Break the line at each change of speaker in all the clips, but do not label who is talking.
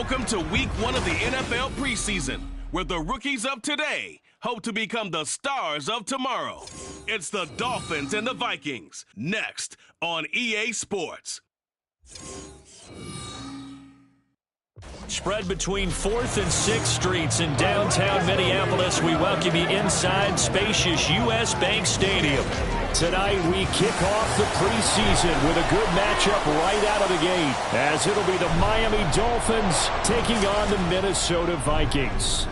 Welcome to week 1 of the NFL preseason, where the rookies of today hope to become the stars of tomorrow. It's the Dolphins and the Vikings, next on EA Sports.
Spread between 4th and 6th Streets in downtown Minneapolis, we welcome you inside spacious U.S. Bank Stadium. Tonight, we kick off the preseason with a good matchup right out of the gate, as it'll be the Miami Dolphins taking on the Minnesota Vikings.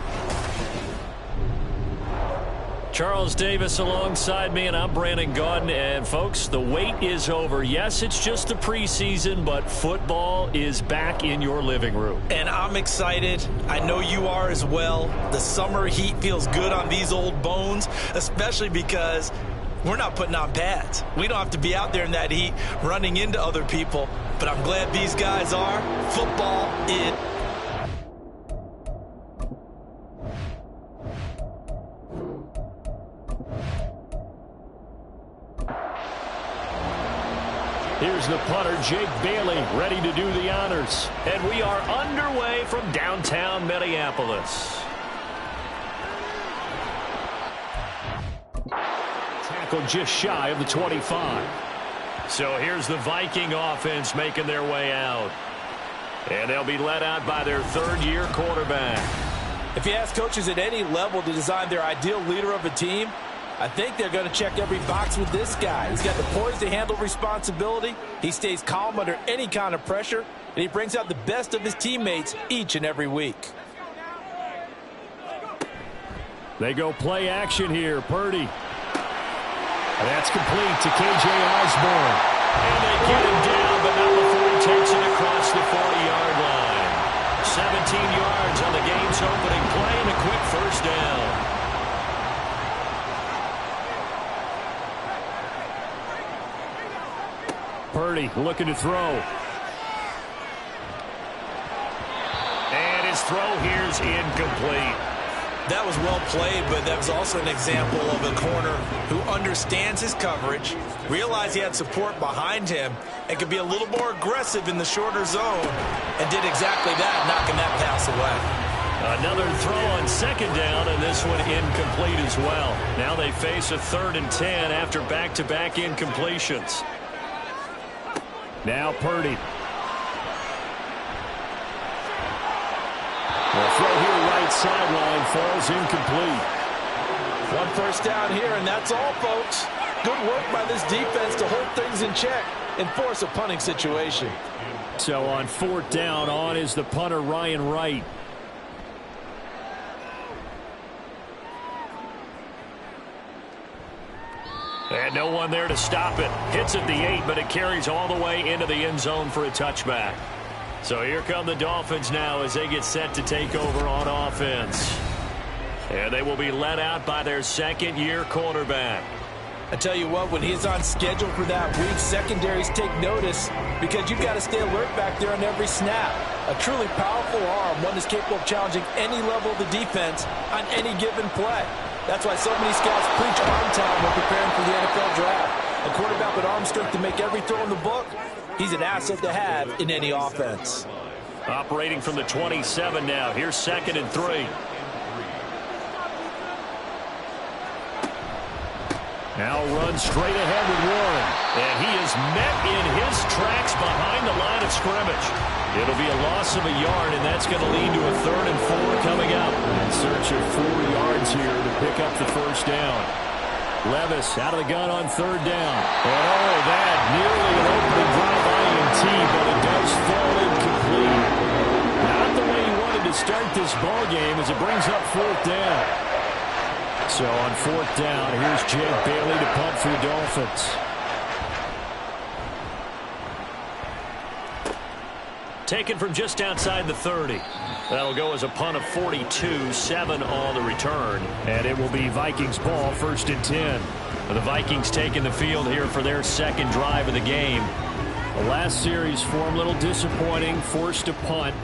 Charles Davis alongside me, and I'm Brandon Gaudin. And, folks, the wait is over. Yes, it's just the preseason, but football is back in your living room.
And I'm excited. I know you are as well. The summer heat feels good on these old bones, especially because we're not putting on pads. We don't have to be out there in that heat running into other people. But I'm glad these guys are. Football is...
Here's the punter, Jake Bailey, ready to do the honors. And we are underway from downtown Minneapolis. Tackle just shy of the 25. So here's the Viking offense making their way out. And they'll be led out by their third-year quarterback.
If you ask coaches at any level to design their ideal leader of a team, I think they're going to check every box with this guy. He's got the poise to handle responsibility. He stays calm under any kind of pressure, and he brings out the best of his teammates each and every week.
They go play action here. Purdy. That's complete to K.J. Osborne. And they get him down, but not before he takes it across the 40-yard line. 17 yards on the game's opening play and a quick first down. Purdy looking to throw. And his throw here's incomplete.
That was well played, but that was also an example of a corner who understands his coverage, realized he had support behind him, and could be a little more aggressive in the shorter zone, and did exactly that, knocking that pass away.
Another throw on second down, and this one incomplete as well. Now they face a 3rd and 10 after back-to-back incompletions. Now Purdy. The throw here right sideline falls incomplete.
One first down here, and that's all, folks. Good work by this defense to hold things in check and force a punting situation.
So on 4th down, on is the punter, Ryan Wright. And no one there to stop it. Hits at the 8, but it carries all the way into the end zone for a touchback. So here come the Dolphins now as they get set to take over on offense. And they will be led out by their second-year quarterback.
I tell you what, when he's on schedule for that week, secondaries take notice because you've got to stay alert back there on every snap. A truly powerful arm, one that's capable of challenging any level of the defense on any given play. That's why so many scouts preach arm talent when preparing for the NFL draft. A quarterback with arm strength to make every throw in the book, he's an asset to have in any offense.
Operating from the 27 now. Here's 2nd and 3. Now runs straight ahead with Warren. And he is met in his tracks behind the line of scrimmage. It'll be a loss of a yard, and that's going to lead to a 3rd and 4 coming up. In search of 4 yards here to pick up the first down. Levis out of the gun on 3rd down. And oh, that nearly an opening drive INT, but it does fall incomplete. Not the way he wanted to start this ball game as it brings up 4th down. So on 4th down, here's Jake Bailey to punt for the Dolphins. Taken from just outside the 30. That'll go as a punt of 42, 7 on the return. And it will be Vikings ball, 1st and 10. The Vikings taking the field here for their second drive of the game. The last series for them a little disappointing, forced to punt.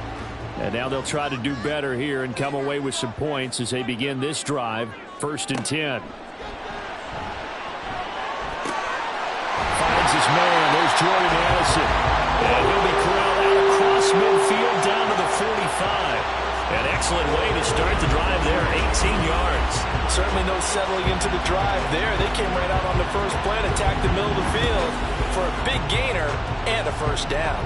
And now they'll try to do better here and come away with some points as they begin this drive, 1st and 10. Finds his man. There's Jordan Addison. And he'll be corralled out across midfield down the to the 45. An excellent way to start the drive there, 18 yards.
Certainly no settling into the drive there. They came right out on the first play and attacked the middle of the field for a big gainer and a first down.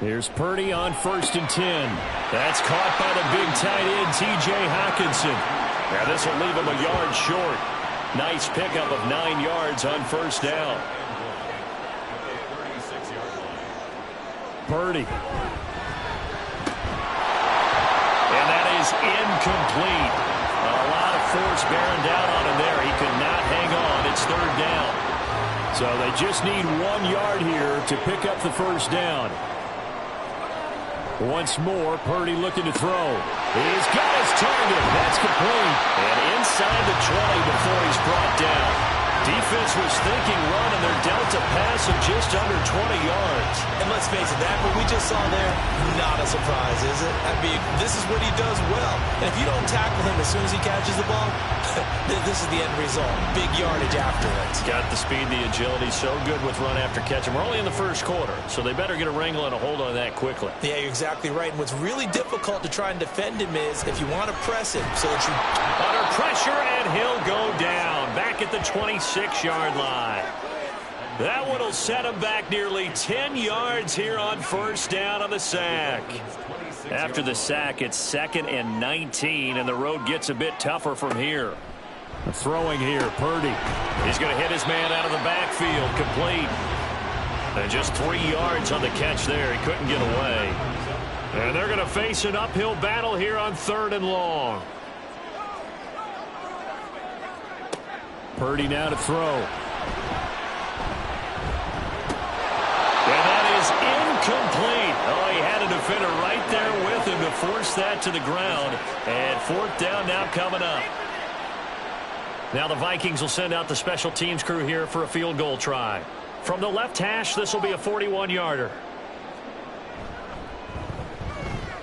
Here's Purdy on 1st and 10. That's caught by the big tight end, T.J. Hockenson. Now this will leave him a yard short. Nice pickup of 9 yards on first down. Purdy. And that is incomplete. A lot of force bearing down on him there. He could not hang on. It's 3rd down. So they just need 1 yard here to pick up the first down. Once more, Purdy looking to throw. He's got his target. That's complete. And inside the 20 before he's brought down. Defense was thinking run, and they're dealt a pass of just under 20 yards.
And let's face it, that what we just saw there, not a surprise, is it? I mean, this is what he does well. And if you don't tackle him as soon as he catches the ball, this is the end result. Big yardage afterwards.
Got the speed, the agility, so good with run after catch. And we're only in the first quarter, so they better get a wrangle and a hold on that quickly.
Yeah, you're exactly right. And what's really difficult to try and defend him is if you want to press him so that you...
Under pressure, and he'll go down. Back at the 26-yard line. That one will set him back nearly 10 yards here on first down on the sack. After the sack, it's 2nd and 19, and the road gets a bit tougher from here. Throwing here, Purdy. He's going to hit his man out of the backfield, complete. And just 3 yards on the catch there. He couldn't get away. And they're going to face an uphill battle here on 3rd and long. Purdy now to throw. And that is incomplete. Oh, he had a defender right there with him to force that to the ground. And 4th down now coming up. Now the Vikings will send out the special teams crew here for a field goal try. From the left hash, this will be a 41-yarder.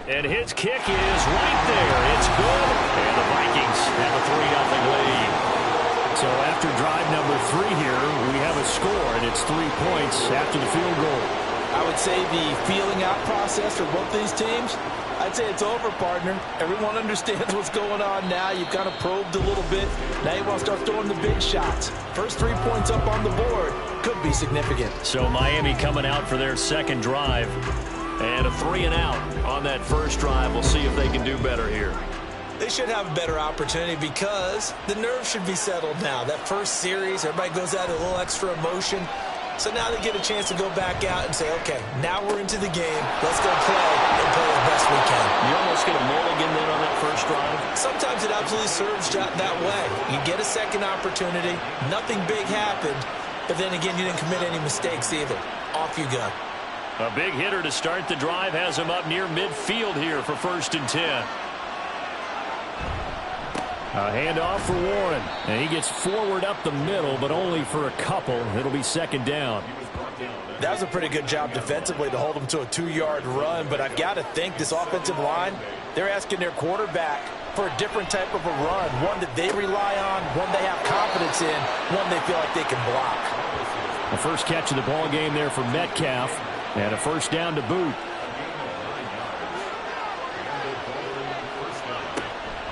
And his kick is right there. It's good. And the Vikings have a 3-0 lead. So after drive number 3 here, we have a score, and it's 3 points after the field goal.
I would say the feeling out process for both these teams, I'd say it's over, partner. Everyone understands what's going on now. You've kind of probed a little bit. Now you want to start throwing the big shots. First 3 points up on the board could be significant.
So Miami coming out for their second drive. And a 3-and-out on that first drive. We'll see if they can do better here.
They should have a better opportunity because the nerves should be settled now. That first series, everybody goes out a little extra emotion. So now they get a chance to go back out and say, okay, now we're into the game. Let's go play and play the best we can.
You almost get a mulligan then on that first drive?
Sometimes it absolutely serves that way. You get a second opportunity. Nothing big happened. But then again, you didn't commit any mistakes either. Off you go.
A big hitter to start the drive has him up near midfield here for 1st and 10. A handoff for Warren. And he gets forward up the middle, but only for a couple. It'll be 2nd down.
That was a pretty good job defensively to hold him to a 2-yard run, but I've got to think this offensive line, they're asking their quarterback for a different type of a run, one that they rely on, one they have confidence in, one they feel like they can block.
The first catch of the ball game there for Metcalf, and a first down to boot.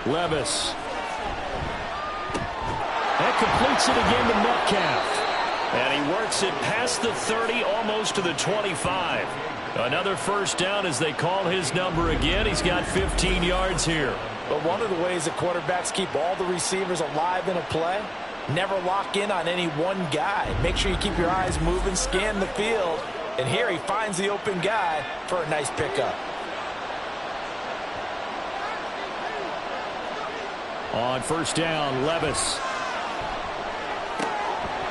Levis. That completes it again to Metcalf. And he works it past the 30, almost to the 25. Another first down as they call his number again. He's got 15 yards here.
But one of the ways that quarterbacks keep all the receivers alive in a play, never lock in on any one guy. Make sure you keep your eyes moving, scan the field. And here he finds the open guy for a nice pickup.
On first down, Levis.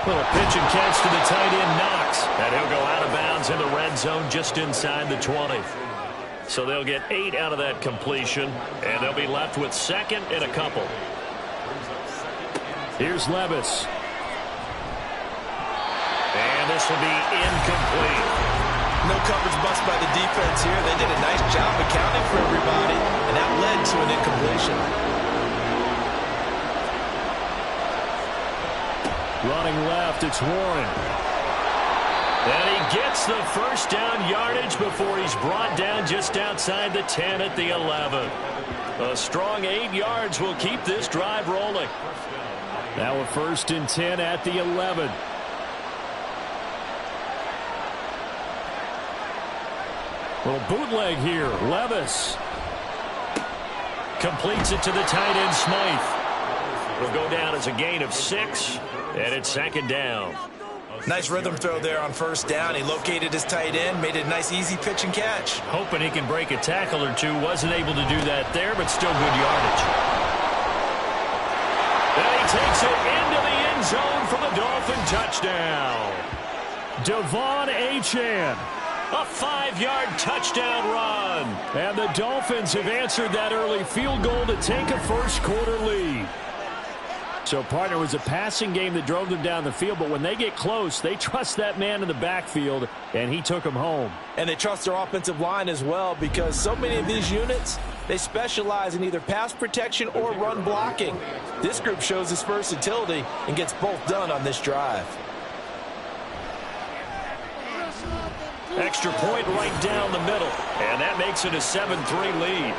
Little pitch and catch to the tight end, Knox. And he'll go out of bounds in the red zone just inside the 20. So they'll get 8 out of that completion, and they'll be left with 2nd and a couple. Here's Levis. And this will be incomplete.
No coverage bust by the defense here. They did a nice job accounting for everybody, and that led to an incompletion.
Running left, it's Warren. And he gets the first down yardage before he's brought down just outside the 10 at the 11. A strong 8 yards will keep this drive rolling. Now a 1st and 10 at the 11. Little bootleg here. Levis completes it to the tight end, Smythe. It'll go down as a gain of 6, and it's 2nd down.
Nice rhythm throw there on 1st down. He located his tight end, made it a nice easy pitch and catch.
Hoping he can break a tackle or two. Wasn't able to do that there, but still good yardage. And he takes it into the end zone for the Dolphin touchdown. Devon Achane. A 5-yard touchdown run. And the Dolphins have answered that early field goal to take a first-quarter lead. So, partner, it was a passing game that drove them down the field, but when they get close, they trust that man in the backfield, and he took them home.
And they trust their offensive line as well, because so many of these units, they specialize in either pass protection or run blocking. This group shows its versatility and gets both done on this drive.
Extra point right down the middle, and that makes it a 7-3 lead.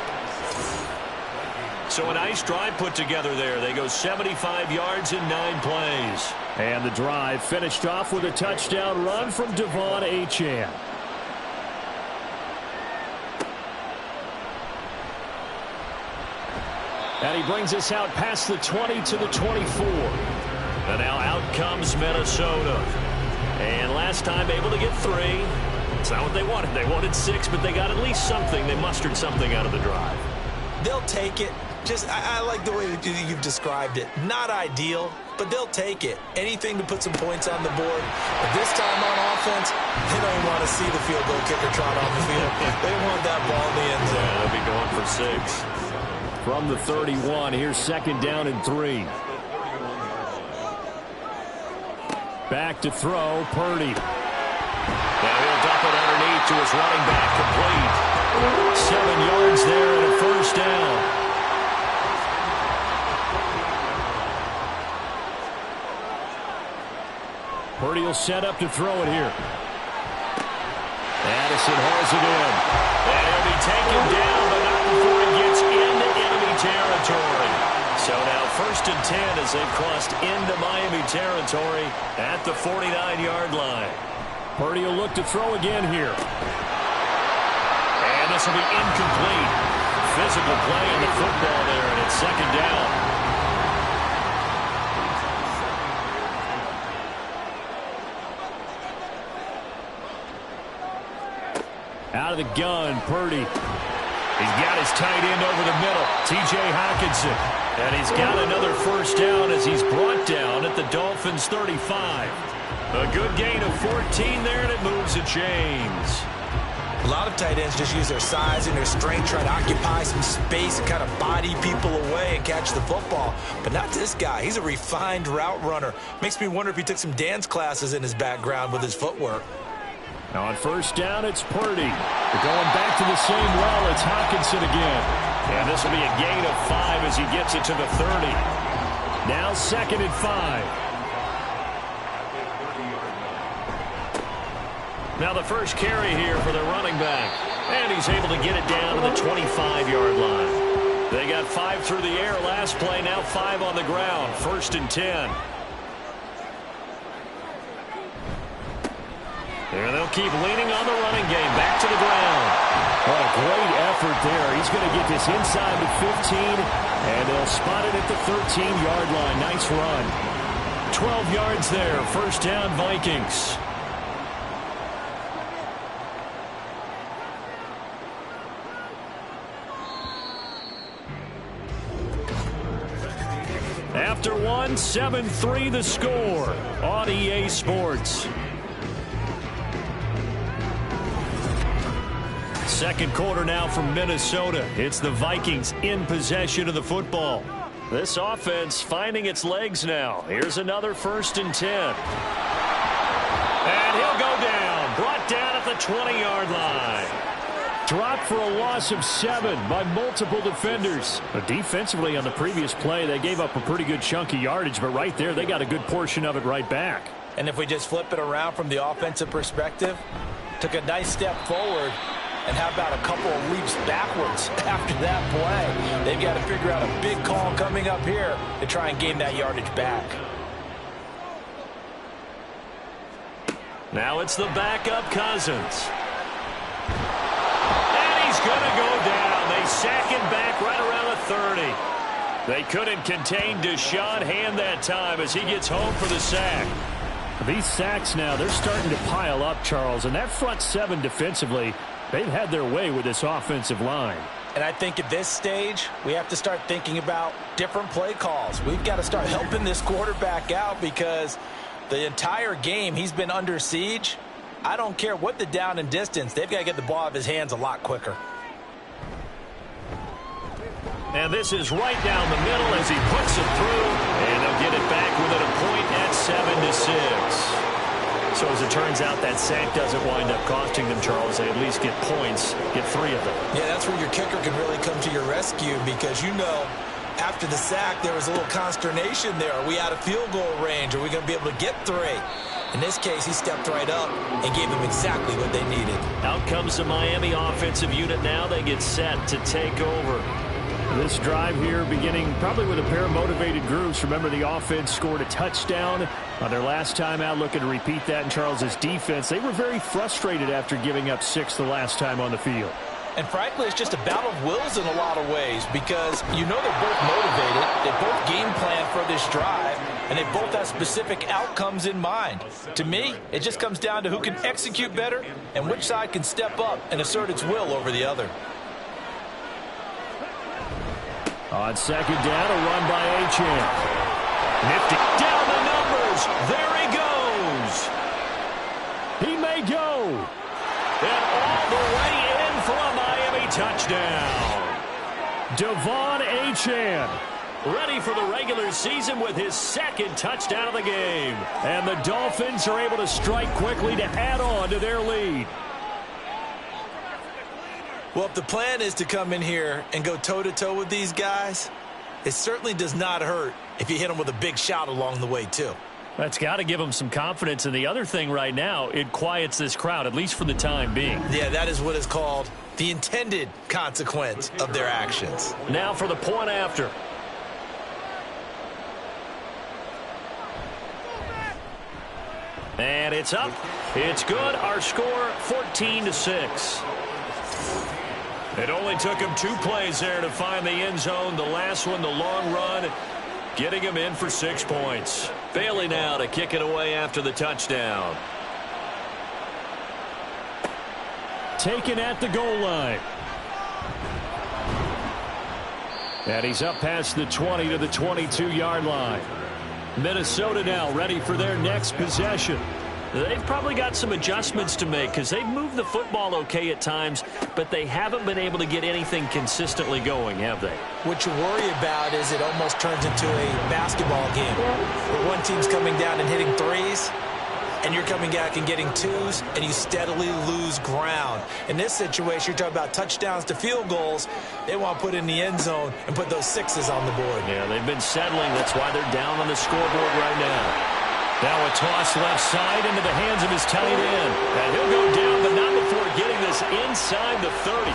So a nice drive put together there. They go 75 yards in 9 plays. And the drive finished off with a touchdown run from Devon Achane. And he brings us out past the 20 to the 24. And now out comes Minnesota. And last time able to get 3. It's not what they wanted. They wanted 6, but they got at least something. They mustered something out of the drive.
They'll take it. I like the way you've described it. Not ideal, but they'll take it. Anything to put some points on the board. But this time on offense, they don't even want to see the field goal kicker trot on the field. They want that ball in the end zone.
Yeah, they'll be going for 6. From the 31, here's 2nd down and 3. Back to throw, Purdy. Now he'll dump it underneath to his running back, complete. 7 yards there and a 1st down. Purdy will set up to throw it here. Addison hauls it in. And he'll be taken down, but not before he gets into enemy territory. So now 1st and 10 as they've crossed into Miami territory at the 49-yard line. Purdy will look to throw again here. And this will be incomplete. Physical play on the football there, and it's 2nd down. Out of the gun, Purdy. He's got his tight end over the middle, T.J. Hockenson. And he's got another 1st down as he's brought down at the Dolphins' 35. A good gain of 14 there, and it moves the chains.
A lot of tight ends just use their size and their strength, try to occupy some space and kind of body people away and catch the football. But not this guy. He's a refined route runner. Makes me wonder if he took some dance classes in his background with his footwork.
Now on 1st down, it's Purdy. They're going back to the same well. It's Hockenson again. And this will be a gain of 5 as he gets it to the 30. Now 2nd and 5. Now the first carry here for the running back. And he's able to get it down to the 25-yard line. They got 5 through the air last play, now 5 on the ground. 1st and 10. And they'll keep leaning on the running game. Back to the ground. What a great effort there. He's going to get this inside the 15, and they'll spot it at the 13-yard line. Nice run. 12 yards there. 1st down, Vikings. After 1, 7-3 the score on EA Sports. 2nd quarter now from Minnesota. It's the Vikings in possession of the football. This offense finding its legs now. Here's another 1st and 10. And he'll go down. Brought down at the 20-yard line. dropped for a loss of 7 by multiple defenders. But defensively on the previous play, they gave up a pretty good chunk of yardage, but right there, they got a good portion of it right back.
And if we just flip it around from the offensive perspective, took a nice step forward, and how about a couple of leaps backwards after that play? They've got to figure out a big call coming up here to try and gain that yardage back.
Now it's the backup Cousins. And he's going to go down. They sack him back right around the 30. They couldn't contain Deshaun Hand that time as he gets home for the sack. These sacks now, they're starting to pile up, Charles. And that front 7 defensively, they've had their way with this offensive line.
And I think at this stage, we have to start thinking about different play calls. We've got to start helping this quarterback out because the entire game he's been under siege. I don't care what the down and distance. They've got to get the ball out of his hands a lot quicker.
And this is right down the middle as he puts it through. And they'll get it back within a point at 7-6. So as it turns out, that sack doesn't wind up costing them, Charles. They at least get points, get 3 of them.
Yeah, that's where your kicker can really come to your rescue because, you know, after the sack, there was a little consternation there. Are we out of field goal range? Are we going to be able to get 3? In this case, he stepped right up and gave them exactly what they needed.
Out comes the Miami offensive unit now. They get set to take over. This drive here beginning probably with a pair of motivated groups. Remember, the offense scored a touchdown on their last time out. Looking to repeat that in Charles's defense. They were very frustrated after giving up 6 the last time on the field.
And frankly, it's just a battle of wills in a lot of ways because you know they're both motivated. They both game plan for this drive, and they both have specific outcomes in mind. To me, it just comes down to who can execute better and which side can step up and assert its will over the other.
On second down, a run by Achane. Nifty. Down the numbers. There he goes. He may go. And all the way in for a Miami touchdown. Devon Achane ready for the regular season with his 2nd touchdown of the game. And the Dolphins are able to strike quickly to add on to their lead.
Well, if the plan is to come in here and go toe-to-toe with these guys, it certainly does not hurt if you hit them with a big shot along the way, too.
That's got to give them some confidence. And the other thing right now, it quiets this crowd, at least for the time being.
Yeah, that is what is called the intended consequence of their actions.
Now for the point after. And it's up. It's good. Our score, 14-6. It only took him 2 plays there to find the end zone. The last one, the long run, getting him in for 6 points. Bailey now to kick it away after the touchdown. Taken at the goal line. And he's up past the 20 to the 22-yard line. Minnesota now ready for their next possession. They've probably got some adjustments to make because they've moved the football okay at times, but they haven't been able to get anything consistently going, have they?
What you worry about is it almost turns into a basketball game where one team's coming down and hitting 3s, and you're coming back and getting 2s, and you steadily lose ground. In this situation, you're talking about touchdowns to field goals. They want to put in the end zone and put those 6s on the board.
Yeah, they've been settling. That's why they're down on the scoreboard right now. Now a toss left side into the hands of his tight end. And he'll go down, but not before getting this inside the 30.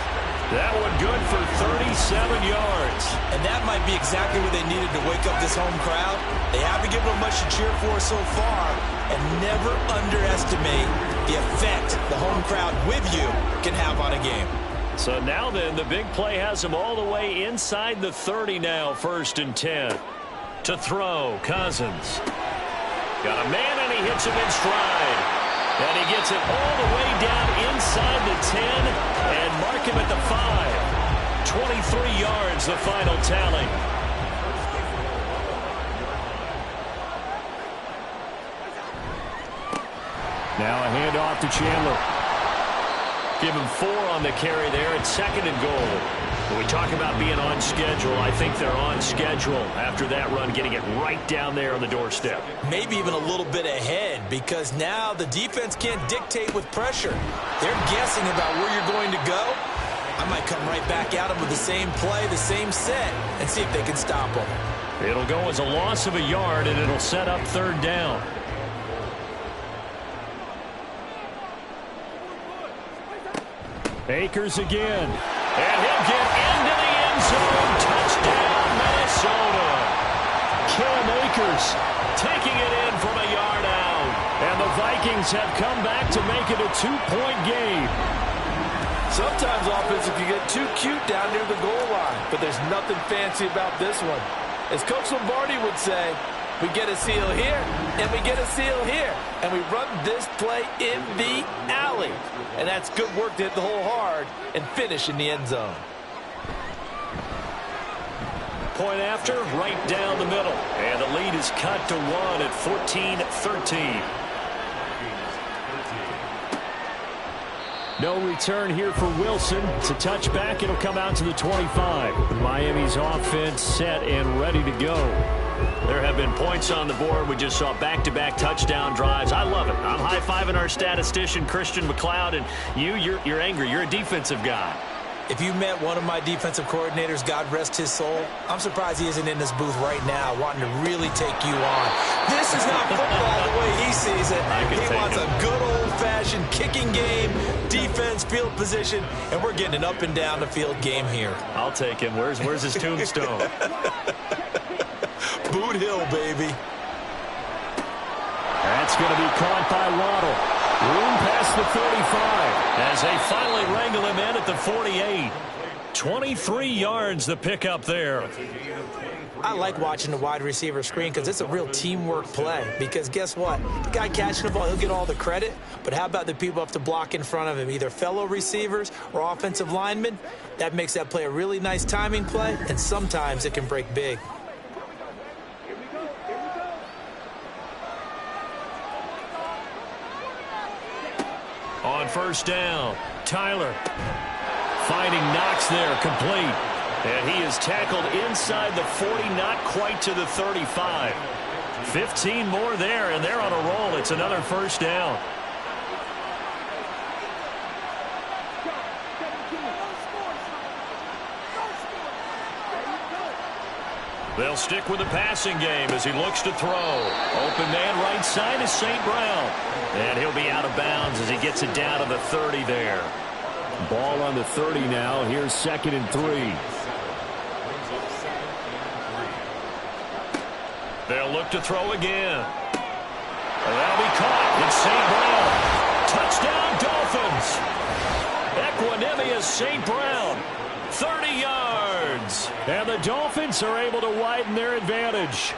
That one good for 37 yards.
And that might be exactly what they needed to wake up this home crowd. They haven't given them much to cheer for so far. And never underestimate the effect the home crowd with you can have on a game.
So now then, the big play has them all the way inside the 30 now, 1st and 10. To throw, Cousins. Got a man, and he hits him in stride. And he gets it all the way down inside the 10 and mark him at the 5. 23 yards, the final tally. Now a handoff to Chandler. Give him 4 on the carry there at 2nd and goal. When we talk about being on schedule, I think they're on schedule after that run, getting it right down there on the doorstep.
Maybe even a little bit ahead because now the defense can't dictate with pressure. They're guessing about where you're going to go, I might come right back at them with the same play, the same set, and see if they can stop them.
It'll go as a loss of a yard, and it'll set up third down. Akers again. And he'll get into the end zone. Touchdown, Minnesota. Cam Akers taking it in from a yard out. And the Vikings have come back to make it a 2-point game.
Sometimes offense can get too cute down near the goal line, but there's nothing fancy about this one. As Coach Lombardi would say, we get a seal here, and we get a seal here, and we run this play in the alley. And that's good work to hit the hole hard and finish in the end zone.
Point after, right down the middle. And the lead is cut to 1 at 14-13. No return here for Wilson. It's a touchback. It'll come out to the 25. Miami's offense set and ready to go. There have been points on the board. We just saw back-to-back touchdown drives. I love it. I'm high-fiving our statistician, Christian McLeod, and you're angry. You're a defensive guy.
If you met one of my defensive coordinators, God rest his soul, I'm surprised he isn't in this booth right now wanting to really take you on. This is not football the way he sees it. He wants a good old-fashioned kicking game, defense, field position, and we're getting an up-and-down-the-field game here.
I'll take him. Where's his tombstone?
Boot Hill, baby.
That's going to be caught by Waddle. Room past the 35 as they finally wrangle him in at the 48. 23 yards the pickup there.
I like watching the wide receiver screen because it's a real teamwork play. Because guess what? The guy catching the ball, he'll get all the credit. But how about the people have to block in front of him, either fellow receivers or offensive linemen? That makes that play a really nice timing play, and sometimes it can break big.
On first down, Tyler finding Knox there, complete. And he is tackled inside the 40, not quite to the 35. 15 more there, and they're on a roll. It's another first down. They'll stick with the passing game as he looks to throw. Open man right side is St. Brown. And he'll be out of bounds as he gets it down to the 30 there. Ball on the 30 now. Here's 2nd and 3. They'll look to throw again. That'll be caught. It's St. Brown. Touchdown, Dolphins. Equanimous St. Brown. 30 yards. And the Dolphins are able to widen their advantage.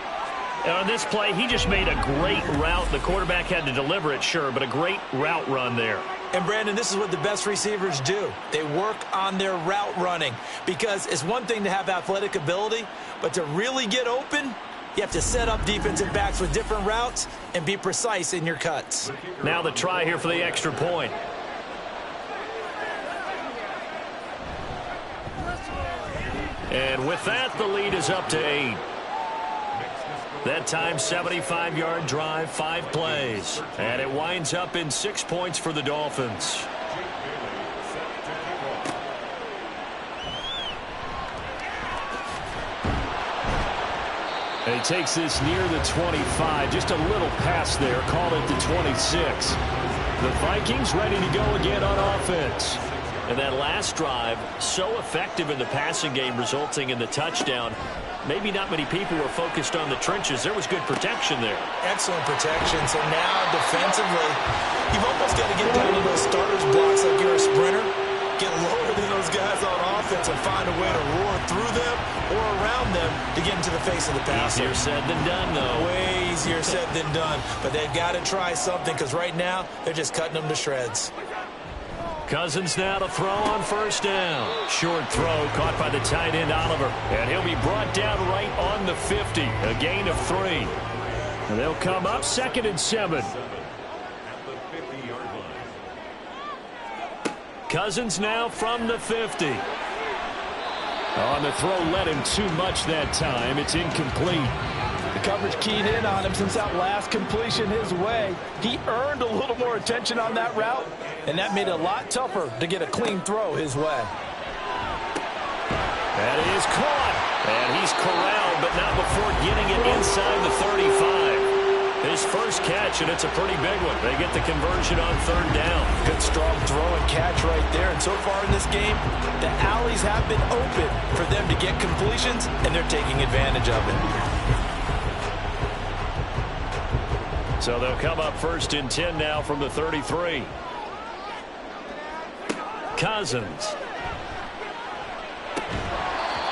And on this play, he just made a great route. The quarterback had to deliver it, sure, but a great route run there.
And, Brandon, this is what the best receivers do. They work on their route running because it's one thing to have athletic ability, but to really get open, you have to set up defensive backs with different routes and be precise in your cuts.
Now the try here for the extra point. And with that, the lead is up to 8. That time, 75-yard drive, 5 plays. And it winds up in 6 points for the Dolphins. And he takes this near the 25. Just a little pass there. Called it the 26. The Vikings ready to go again on offense. And that last drive, so effective in the passing game, resulting in the touchdown. Maybe not many people were focused on the trenches. There was good protection there.
Excellent protection. So now, defensively, you've almost got to get down to those starters blocks like you're a sprinter. Get lower than those guys on offense and find a way to roar through them or around them to get into the face of the passer.
Easier said than done, though.
Way easier said than done. But they've got to try something because right now, they're just cutting them to shreds.
Cousins now to throw on first down. Short throw caught by the tight end Oliver. And he'll be brought down right on the 50. A gain of 3. And they'll come up 2nd and 7. Cousins now from the 50. On the throw, led him too much that time. It's incomplete.
The coverage keyed in on him since that last completion his way. He earned a little more attention on that route, and that made it a lot tougher to get a clean throw his way.
That is caught. And he's corralled, but not before getting it inside the 35. His first catch, and it's a pretty big one. They get the conversion on third down.
Good, strong throw and catch right there. And so far in this game, the alleys have been open for them to get completions, and they're taking advantage of it.
So they'll come up 1st and 10 now from the 33. Cousins.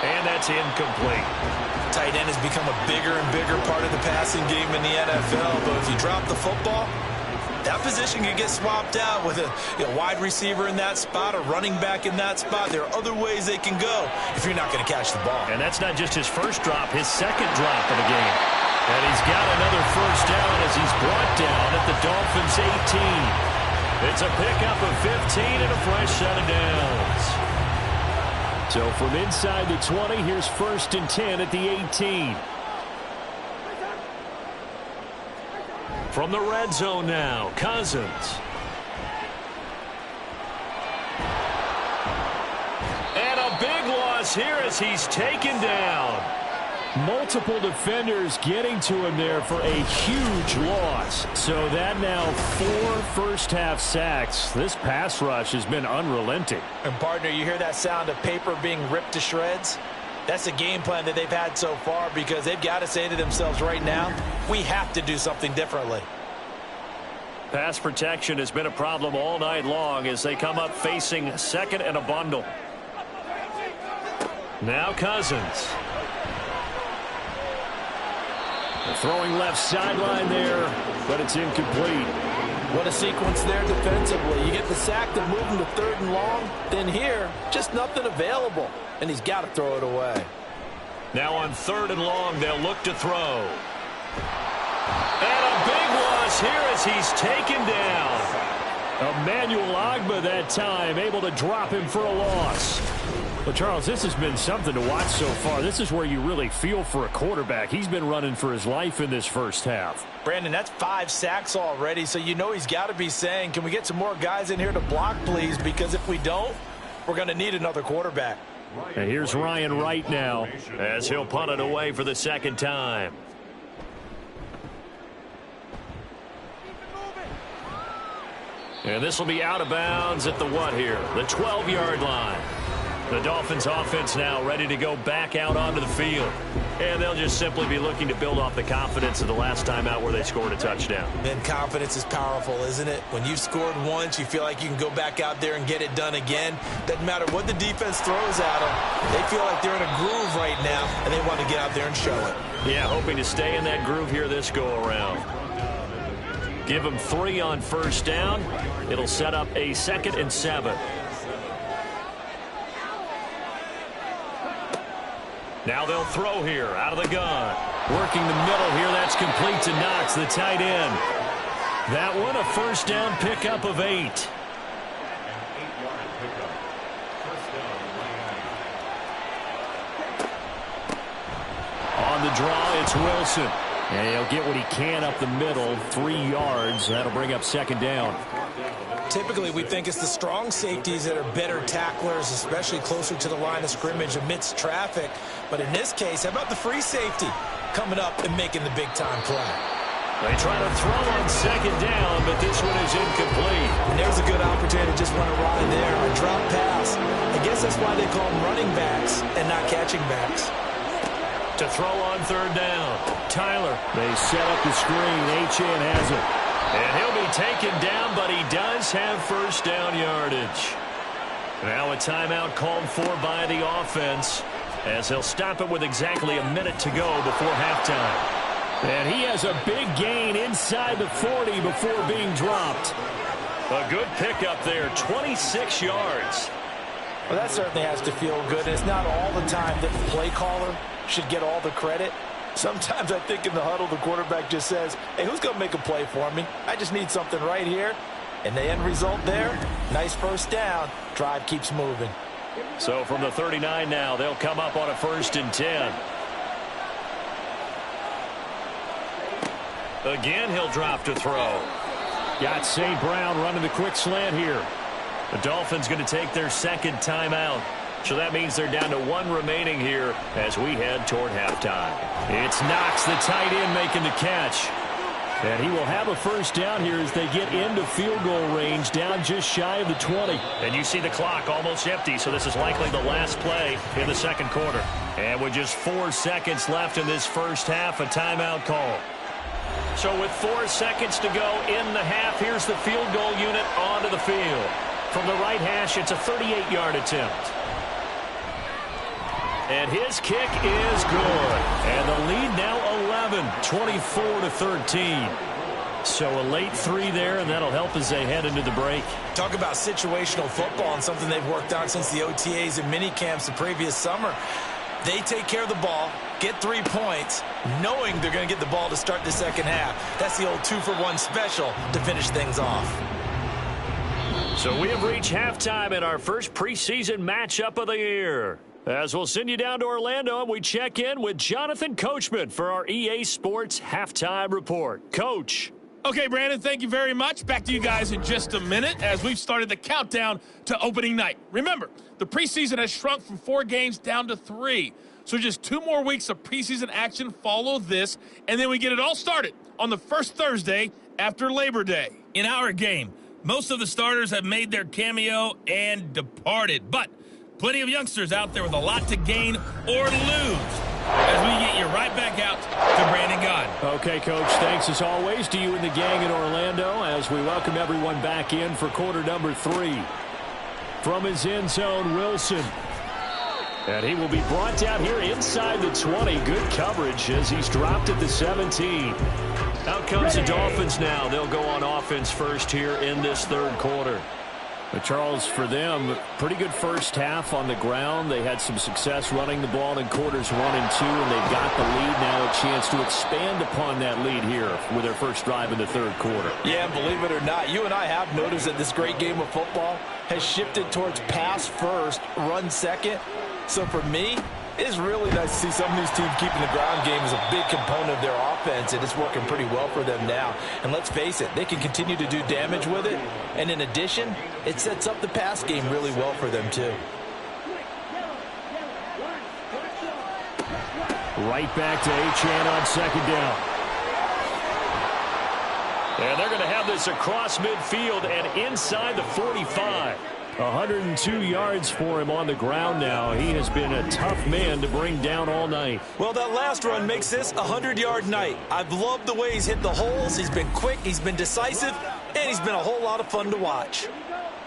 And that's incomplete.
Tight end has become a bigger and bigger part of the passing game in the NFL, but if you drop the football, that position can get swapped out with a wide receiver in that spot, a running back in that spot. There are other ways they can go if you're not going to catch the ball.
And that's not just his first drop, his second drop of the game. And he's got another first down as he's brought down at the Dolphins' 18. It's a pickup of 15 and a fresh set of downs. So from inside the 20, here's 1st and 10 at the 18. From the red zone now, Cousins. And a big loss here as he's taken down. Multiple defenders getting to him there for a huge loss. So that now 4 first-half sacks. This pass rush has been unrelenting.
And, partner, you hear that sound of paper being ripped to shreds? That's the game plan that they've had so far because they've got to say to themselves right now, we have to do something differently.
Pass protection has been a problem all night long as they come up facing 2nd and a bundle. Now Cousins. Throwing left sideline there, but it's incomplete.
What a sequence there defensively. You get the sack to move him to 3rd and long. Then here, just nothing available. And he's got to throw it away.
Now on 3rd and long, they'll look to throw. And a big loss here as he's taken down. Emmanuel Ogbah that time, able to drop him for a loss. Well, Charles, this has been something to watch so far. This is where you really feel for a quarterback. He's been running for his life in this first half.
Brandon, that's 5 sacks already, so you know he's got to be saying, can we get some more guys in here to block, please? Because if we don't, we're going to need another quarterback.
And here's Ryan Wright now as he'll punt it away for the 2nd time. And this will be out of bounds at the what here? The 12-yard line. The Dolphins offense now ready to go back out onto the field. And they'll just simply be looking to build off the confidence of the last time out where they scored a touchdown.
And confidence is powerful, isn't it? When you've scored once, you feel like you can go back out there and get it done again. Doesn't matter what the defense throws at them. They feel like they're in a groove right now, and they want to get out there and show it.
Yeah, hoping to stay in that groove here this go-around. Give them 3 on 1st down. It'll set up a 2nd and 7. Now they'll throw here out of the gun. Working the middle here. That's complete to Knox, the tight end. That one a 1st down pickup of 8. On the draw, it's Wilson. And he'll get what he can up the middle, 3 yards. That'll bring up 2nd down.
Typically, we think it's the strong safeties that are better tacklers, especially closer to the line of scrimmage amidst traffic. But in this case, how about the free safety coming up and making the big-time play?
They try to throw on 2nd down, but this one is incomplete.
And there's a good opportunity to just run a ride there, a drop pass. I guess that's why they call them running backs and not catching backs.
To throw on 3rd down. Tyler. They set up the screen. Achane has it. And he'll be taken down, but he does have 1st down yardage. Now a timeout called for by the offense as they'll stop it with exactly a minute to go before halftime. And he has a big gain inside the 40 before being dropped. A good pickup there, 26 yards.
Well, that certainly has to feel good. And it's not all the time that the play caller should get all the credit. Sometimes I think in the huddle, the quarterback just says, hey, who's going to make a play for me? I just need something right here. And the end result there, nice 1st down. Drive keeps moving.
So from the 39 now, they'll come up on a 1st and 10. Again, he'll drop to throw. Got St. Brown running the quick slant here. The Dolphins going to take their 2nd timeout. So that means they're down to 1 remaining here as we head toward halftime. It's Knox, the tight end, making the catch. And he will have a first down here as they get into field goal range, down just shy of the 20.
And you see the clock almost empty, so this is likely the last play in the second quarter.
And with just 4 seconds left in this first half, a timeout call. So with 4 seconds to go in the half, here's the field goal unit onto the field. From the right hash, it's a 38-yard attempt. And his kick is good. And the lead now 11, 24-13. So a late 3 there, and that'll help as they head into the break.
Talk about situational football and something they've worked on since the OTAs and mini camps the previous summer. They take care of the ball, get 3 points, knowing they're going to get the ball to start the second half. That's the old 2-for-1 special to finish things off.
So we have reached halftime in our first preseason matchup of the year. As we'll send you down to Orlando, and we check in with Jonathan Coachman for our EA Sports Halftime Report. Coach.
Okay, Brandon, thank you very much. Back to you guys in just a minute as we've started the countdown to opening night. Remember, the preseason has shrunk from 4 games down to 3. So just 2 more weeks of preseason action follow this, and then we get it all started on the first Thursday after Labor Day. In our game, most of the starters have made their cameo and departed, but plenty of youngsters out there with a lot to gain or lose as we get you right back out to Brandon God.
Okay, Coach, thanks as always to you and the gang in Orlando as we welcome everyone back in for quarter number 3. From his end zone, Wilson. And he will be brought down here inside the 20. Good coverage as he's dropped at the 17. Out comes the Dolphins now. They'll go on offense first here in this third quarter. But Charles, for them, pretty good first half on the ground. They had some success running the ball in quarters 1 and 2, and they've got the lead now, a chance to expand upon that lead here with their first drive in the third quarter.
Yeah, and believe it or not, you and I have noticed that this great game of football has shifted towards pass first, run second. So for me, it's really nice to see some of these teams keeping the ground game as a big component of their offense, and it's working pretty well for them now. And let's face it, they can continue to do damage with it. And in addition, it sets up the pass game really well for them, too.
Right back to Achane on second down. And they're going to have this across midfield and inside the 45. 102 yards for him on the ground now. He has been a tough man to bring down all night.
Well, that last run makes this a 100-yard night. I've loved the way he's hit the holes. He's been quick, he's been decisive, and he's been a whole lot of fun to watch.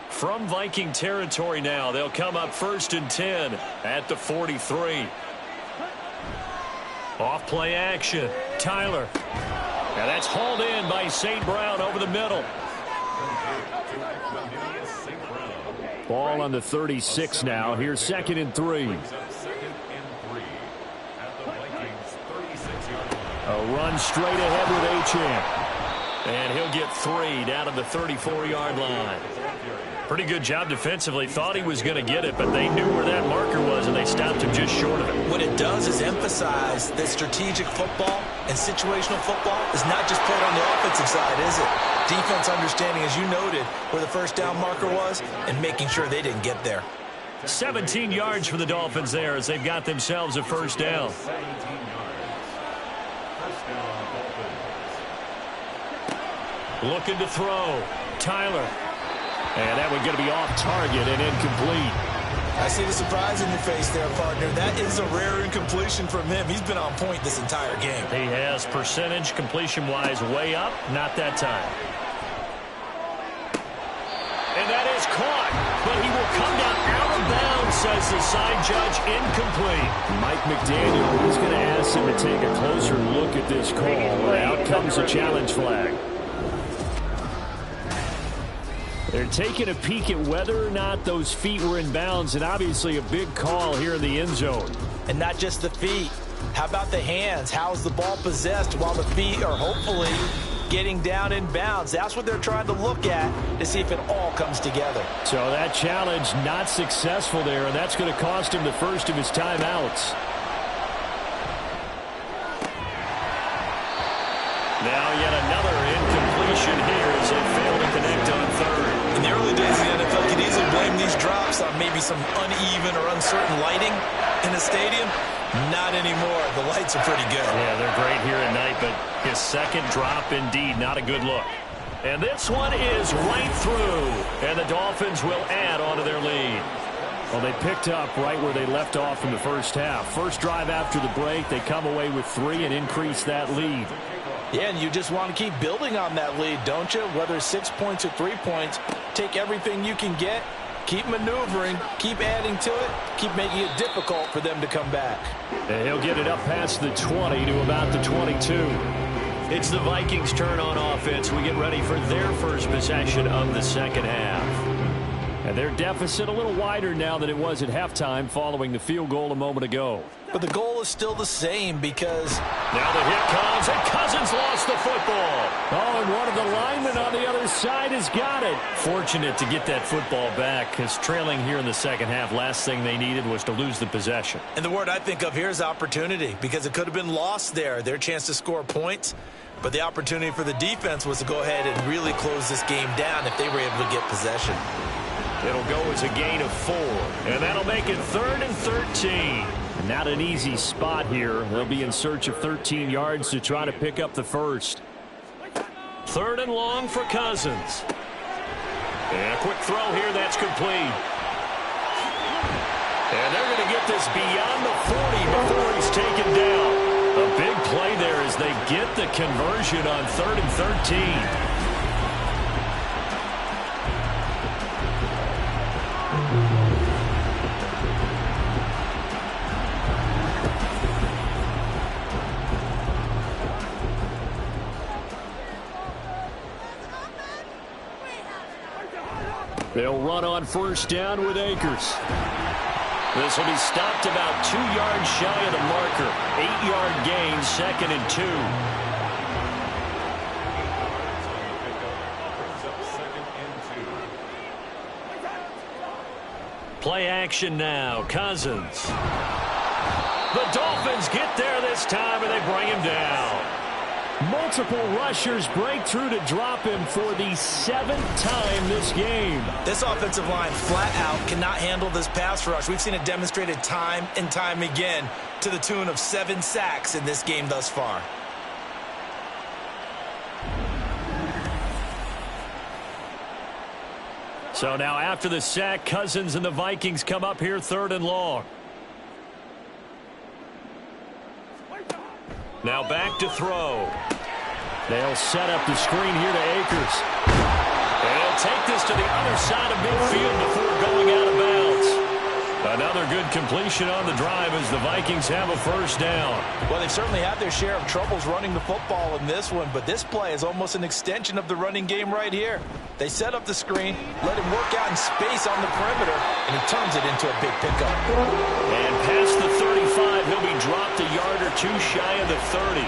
From Viking territory now, they'll come up 1st and 10 at the 43. Off play action. Tyler. Now that's hauled in by St. Brown over the middle. Ball on the 36 now. Here's 2nd and 3. A run straight ahead with Achane. And he'll get 3 down to the 34-yard line. Pretty good job defensively. Thought he was going to get it, but they knew where that marker was, and they stopped him just short of it.
What it does is emphasize that strategic football and situational football is not just played on the offensive side, is it? Defense understanding, as you noted, where the first down marker was and making sure they didn't get there.
17 yards for the Dolphins there as they've got themselves a first down. Looking to throw. Tyler. And that one's going to be off target and incomplete.
I see the surprise in your face there, partner. That is a rare incompletion from him. He's been on point this entire game.
He has percentage completion-wise way up. Not that time. And that is caught. But he will come down out of bounds, says the side judge, incomplete. Mike McDaniel, he's going to ask him to take a closer look at this call. And out comes a challenge flag. They're taking a peek at whether or not those feet were in bounds, and obviously a big call here in the end zone.
And not just the feet. How about the hands? How's the ball possessed while the feet are hopefully getting down in bounds? That's what they're trying to look at to see if it all comes together.
So that challenge not successful there, and that's going to cost him the first of his timeouts. Now yet another incompletion here as they fail to connect on third.
In the early days of the NFL, you could easily blame these drops on maybe maybe some uneven or uncertain lighting in the stadium? Not anymore. The lights are pretty good.
Yeah, they're great here at night, but his second drop, indeed, not a good look. And this one is right through, and the Dolphins will add on to their lead. Well, they picked up right where they left off in the first half. First drive after the break, they come away with 3 and increase that lead.
Yeah, and you just want to keep building on that lead, don't you? Whether it's 6 points or 3 points, take everything you can get, keep maneuvering, keep adding to it, keep making it difficult for them to come back.
And he'll get it up past the 20 to about the 22. It's the Vikings' turn on offense. We get ready for their first possession of the second half. And their deficit a little wider now than it was at halftime following the field goal a moment ago.
But the goal is still the same because...
Now the hit comes, and Cousins lost the football. Oh, and one of the linemen on the other side has got it. Fortunate to get that football back, because trailing here in the second half, last thing they needed was to lose the possession.
And the word I think of here is opportunity, because it could have been lost there, their chance to score points. But the opportunity for the defense was to go ahead and really close this game down if they were able to get possession.
It'll go as a gain of 4, and that'll make it 3rd and 13. Not an easy spot here. They'll be in search of 13 yards to try to pick up the first. 3rd and long for Cousins. And a quick throw here that's complete. And they're going to get this beyond the 40 before he's taken down. A big play there as they get the conversion on 3rd and 13. They'll run on first down with Akers. This will be stopped about 2 yards shy of the marker. 8-yard gain, 2nd and 2. Play action now. Cousins. The Dolphins get there this time, and they bring him down. Multiple rushers break through to drop him for the 7th time this game.
This offensive line flat out cannot handle this pass rush. We've seen it demonstrated time and time again to the tune of 7 sacks in this game thus far.
So now after the sack, Cousins and the Vikings come up here 3rd and long. Now back to throw. They'll set up the screen here to Akers. And he'll take this to the other side of midfield before going out of bounds. Another good completion on the drive as the Vikings have a first down.
Well, they've certainly had their share of troubles running the football in this one, but this play is almost an extension of the running game right here. They set up the screen, let him work out in space on the perimeter, and he turns it into a big pickup.
And past the 35, he'll be dropped a yard or 2 shy of the 30.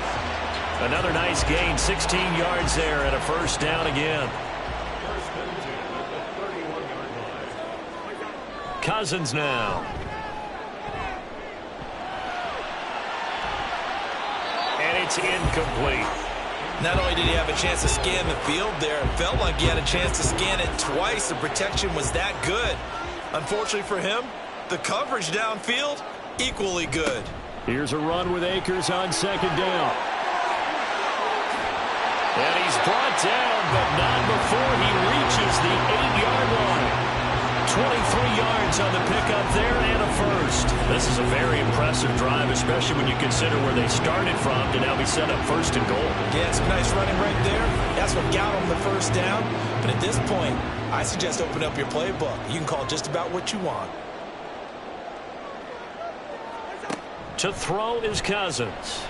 Another nice gain, 16 yards there, and a first down again. Cousins now. And it's incomplete.
Not only did he have a chance to scan the field there, it felt like he had a chance to scan it twice. The protection was that good. Unfortunately for him, the coverage downfield, equally good.
Here's a run with Akers on 2nd down. And he's brought down, but not before he reaches the 8-yard line. 23 yards on the pickup there and a first. This is a very impressive drive, especially when you consider where they started from to now be set up 1st and goal.
Yeah, some nice running right there. That's what got him the first down. But at this point, I suggest open up your playbook. You can call just about what you want.
To throw is Cousins.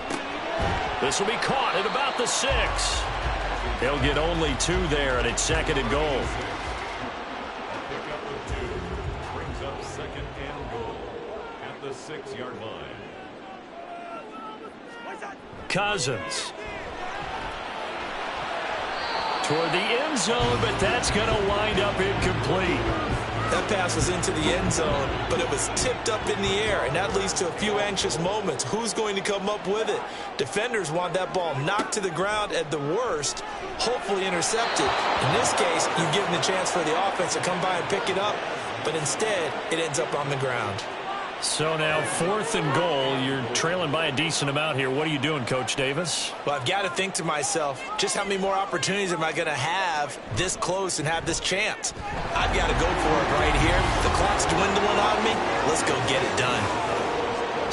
This will be caught at about the 6. He'll get only 2 there, and it's 2nd and goal.
Brings up 2nd and goal at the 6-yard line.
Cousins. Toward the end zone, but that's going to wind up incomplete.
That pass was into the end zone, but it was tipped up in the air, and that leads to a few anxious moments. Who's going to come up with it? Defenders want that ball knocked to the ground at the worst, hopefully intercepted. In this case, you give them the chance for the offense to come by and pick it up. but instead it ends up on the ground.
So now 4th and goal. You're trailing by a decent amount here. What are you doing, Coach Davis?
Well, I've got to think to myself, just how many more opportunities am I going to have this close and have this chance? I've got to go for it right here. The clock's dwindling on me. Let's go get it done.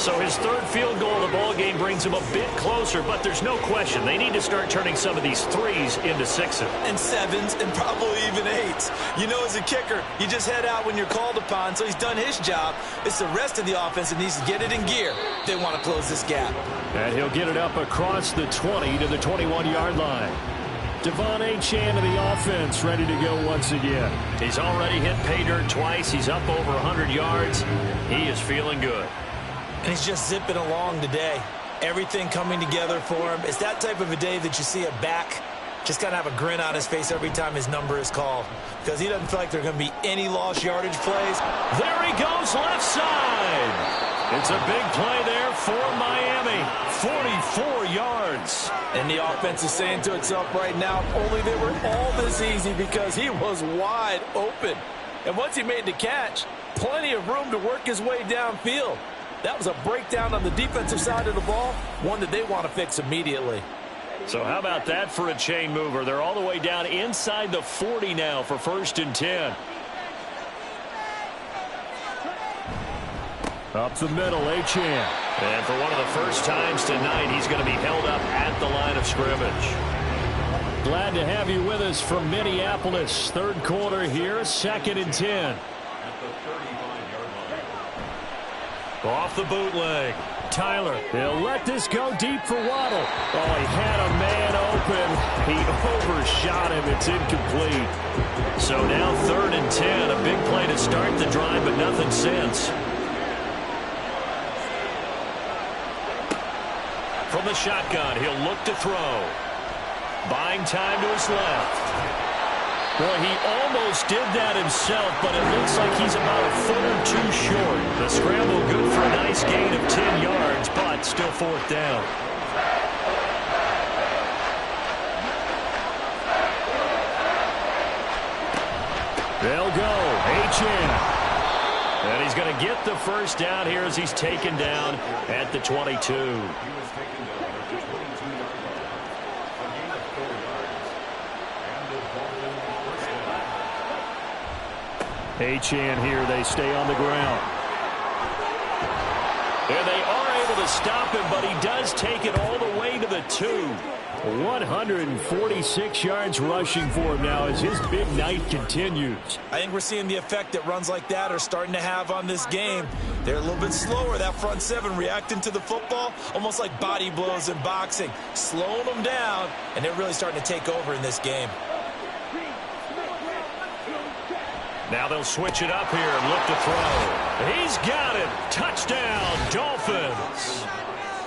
So his 3rd field goal of the ball game brings him a bit closer, but there's no question they need to start turning some of these 3s into 6s.
And 7s and probably even 8s. You know, as a kicker, you just head out when you're called upon, so he's done his job. It's the rest of the offense that needs to get it in gear if they want to close this gap.
And he'll get it up across the 20 to the 21-yard line. Devon Achane of the offense ready to go once again. He's already hit pay dirt twice. He's up over 100 yards. He is feeling good.
And he's just zipping along today. Everything coming together for him. It's that type of a day that you see a back just kind of have a grin on his face every time his number is called, because he doesn't feel like there are going to be any lost yardage plays.
There he goes, left side. It's a big play there for Miami. 44 yards.
And the offense is saying to itself right now, only they were all this easy because he was wide open. And once he made the catch, plenty of room to work his way downfield. That was a breakdown on the defensive side of the ball, one that they want to fix immediately.
So how about that for a chain mover? They're all the way down inside the 40 now for 1st and 10. Up the middle, Achane. And for one of the first times tonight, he's going to be held up at the line of scrimmage. Glad to have you with us from Minneapolis. 3rd quarter here, 2nd and 10. Off the bootleg. Tyler, he'll let this go deep for Waddle. Oh, he had a man open. He overshot him. It's incomplete. So now 3rd and 10. A big play to start the drive, but nothing since. From the shotgun, he'll look to throw. Buying time to his left. Boy, he almost did that himself, but it looks like he's about a foot or 2 short. The scramble good for a nice gain of 10 yards, but still 4th down. They'll go. Achane. And he's going to get the first down here as he's taken down at the 22. Achane here, they stay on the ground. And they are able to stop him, but he does take it all the way to the 2. 146 yards rushing for him now as his big night continues.
I think we're seeing the effect that runs like that are starting to have on this game. They're a little bit slower, that front 7 reacting to the football, almost like body blows in boxing, slowing them down, and they're really starting to take over in this game.
Now they'll switch it up here and look to throw. He's got it. Touchdown, Dolphins.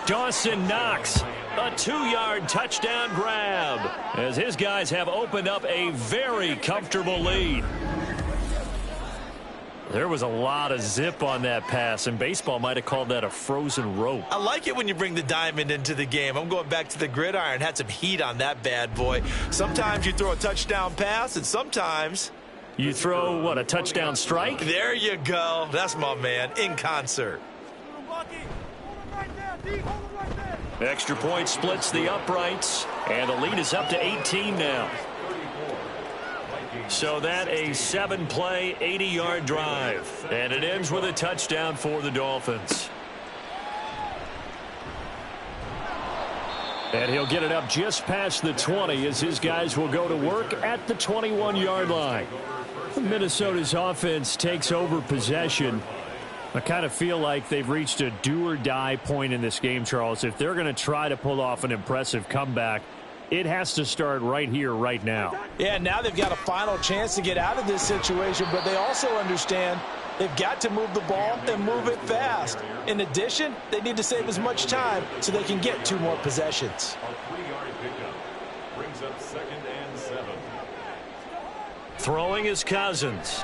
Dawson Knox, a 2-yard touchdown grab as his guys have opened up a very comfortable lead. There was a lot of zip on that pass, and baseball might have called that a frozen rope.
I like it when you bring the diamond into the game. I'm going back to the gridiron. Had some heat on that bad boy. Sometimes you throw a touchdown pass, and sometimes
you throw, what, a touchdown strike?
There you go. That's my man, in concert.
Extra point splits the uprights, and the lead is up to 18 now. So that a 7-play, 80-yard drive, and it ends with a touchdown for the Dolphins. And he'll get it up just past the 20 as his guys will go to work at the 21-yard line. Minnesota's offense takes over possession. I kind of feel like they've reached a do-or-die point in this game, Charles. If they're going to try to pull off an impressive comeback, it has to start right here, right now.
Yeah, now they've got a final chance to get out of this situation, but they also understand they've got to move the ball and move it fast. In addition, they need to save as much time so they can get 2 more possessions.
A 3-yard pickup brings up 2nd and 7.
Throwing is Cousins.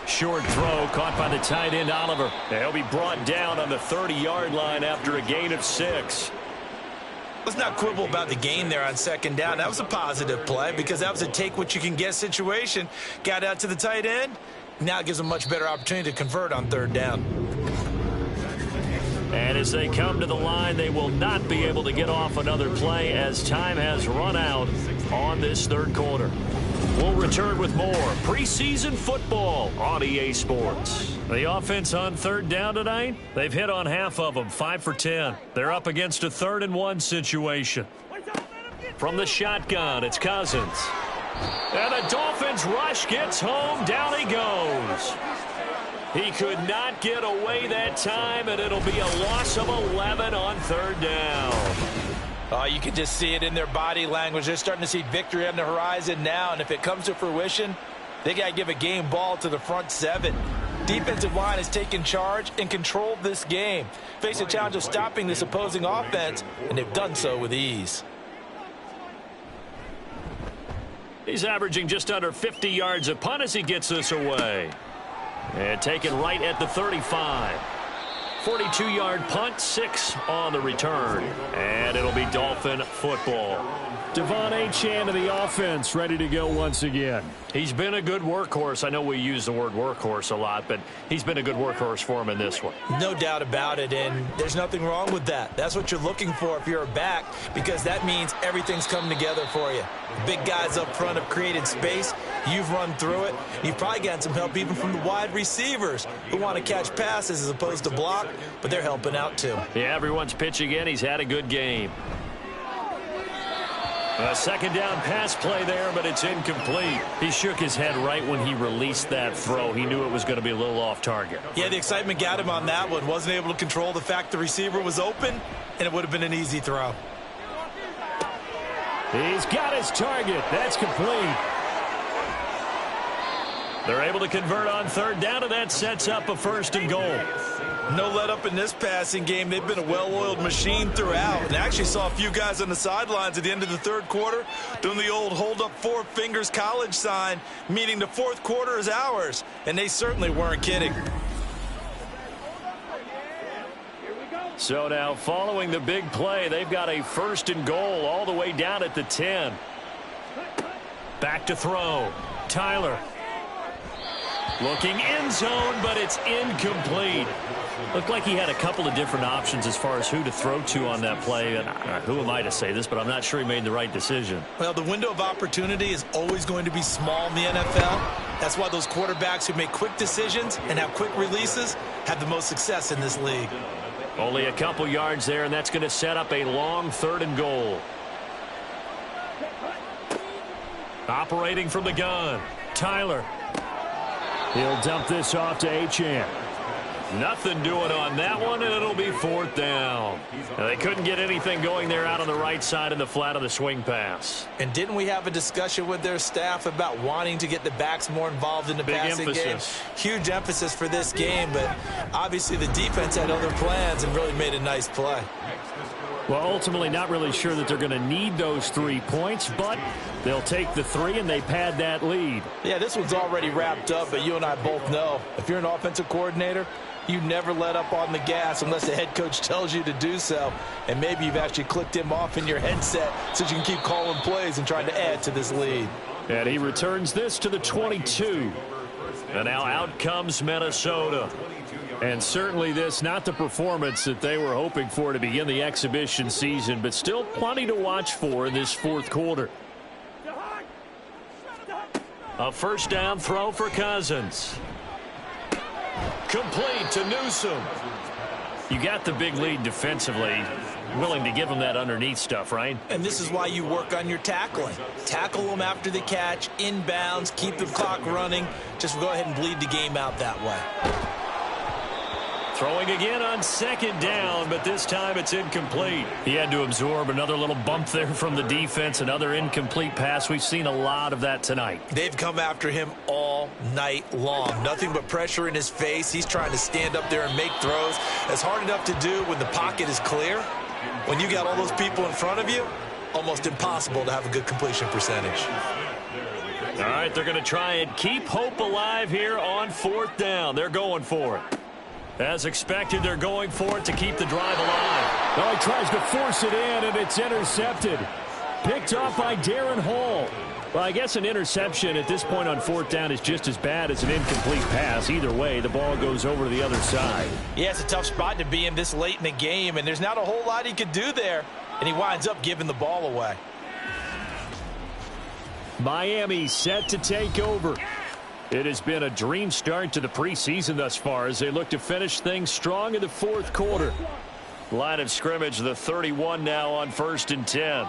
Short throw caught by the tight end Oliver. He'll be brought down on the 30-yard line after a gain of 6.
Let's not quibble about the gain there on second down. That was a positive play because that was a take-what-you-can-get situation. Got out to the tight end. Now it gives them a much better opportunity to convert on third down.
And as they come to the line, they will not be able to get off another play as time has run out on this third quarter. We'll return with more preseason football on EA Sports. The offense on third down tonight, they've hit on half of them, 5 for 10. They're up against a 3rd-and-1 situation. From the shotgun, it's Cousins. And the Dolphins rush gets home. Down he goes. He could not get away that time, and it'll be a loss of 11 on third down.
Oh, you can just see it in their body language. They're starting to see victory on the horizon now, and if it comes to fruition, they got to give a game ball to the front 7. Defensive line has taken charge and controlled this game. Face a challenge of stopping this opposing offense, and they've done so with ease.
He's averaging just under 50 yards a punt as he gets this away. And taken right at the 35. 42-yard punt, 6 on the return. And it'll be Dolphin football. Devon Achane of the offense ready to go once again. He's been a good workhorse. I know we use the word workhorse a lot, but he's been a good workhorse for him in this one.
No doubt about it, and there's nothing wrong with that. That's what you're looking for if you're a back, because that means everything's coming together for you. Big guys up front have created space. You've run through it. You've probably gotten some help even from the wide receivers who want to catch passes as opposed to block, but they're helping out too.
Yeah, everyone's pitching in. He's had a good game. A second down pass play there, but it's incomplete. He shook his head right when he released that throw. He knew it was going to be a little off target.
Yeah, the excitement got him on that one. Wasn't able to control the fact the receiver was open, and it would have been an easy throw.
He's got his target. That's complete. They're able to convert on third down, and that sets up a 1st and goal.
No let up in this passing game. They've been a well-oiled machine throughout. And I actually saw a few guys on the sidelines at the end of the third quarter doing the old hold up 4 fingers college sign, meaning the fourth quarter is ours. And they certainly weren't kidding.
So now following the big play, they've got a 1st and goal all the way down at the 10. Back to throw. Tyler. Looking end zone, but it's incomplete. Looked like he had a couple of different options as far as who to throw to on that play. And who am I to say this, but I'm not sure he made the right decision.
Well, the window of opportunity is always going to be small in the NFL. That's why those quarterbacks who make quick decisions and have quick releases have the most success in this league.
Only a couple yards there, and that's going to set up a long 3rd and goal. Operating from the gun, Tyler. He'll dump this off to Achane. Nothing doing on that one, and it'll be 4th down. Now, they couldn't get anything going there out on the right side in the flat of the swing pass.
And didn't we have a discussion with their staff about wanting to get the backs more involved in the passing game? Huge emphasis for this game, but obviously the defense had other plans and really made a nice play.
Well, ultimately not really sure that they're going to need those 3 points, but they'll take the 3 and they pad that lead.
Yeah, this one's already wrapped up, but you and I both know if you're an offensive coordinator, you never let up on the gas unless the head coach tells you to do so. And maybe you've actually clicked him off in your headset so you can keep calling plays and trying to add to this lead.
And he returns this to the 22. And now out comes Minnesota. And certainly this, not the performance that they were hoping for to begin the exhibition season, but still plenty to watch for in this 4th quarter. A 1st down throw for Cousins. Complete to Newsome. You got the big lead defensively. Willing to give them that underneath stuff, right?
And this is why you work on your tackling. Tackle them after the catch, inbounds, keep the clock running. Just go ahead and bleed the game out that way.
Throwing again on 2nd down, but this time it's incomplete. He had to absorb another little bump there from the defense, another incomplete pass. We've seen a lot of that tonight.
They've come after him all night long. Nothing but pressure in his face. He's trying to stand up there and make throws. It's hard enough to do when the pocket is clear. When you got all those people in front of you, almost impossible to have a good completion percentage.
All right, they're going to try and keep hope alive here on 4th down. They're going for it. As expected, they're going for it to keep the drive alive.
Oh, he tries to force it in, and it's intercepted. Picked off by Darren Hall.
Well, I guess an interception at this point on fourth down is just as bad as an incomplete pass. Either way, the ball goes over to the other side.
Yeah, it's a tough spot to be in this late in the game, and there's not a whole lot he could do there, and he winds up giving the ball away.
Miami set to take over. It has been a dream start to the preseason thus far as they look to finish things strong in the fourth quarter. Line of scrimmage, the 31 now on 1st and 10.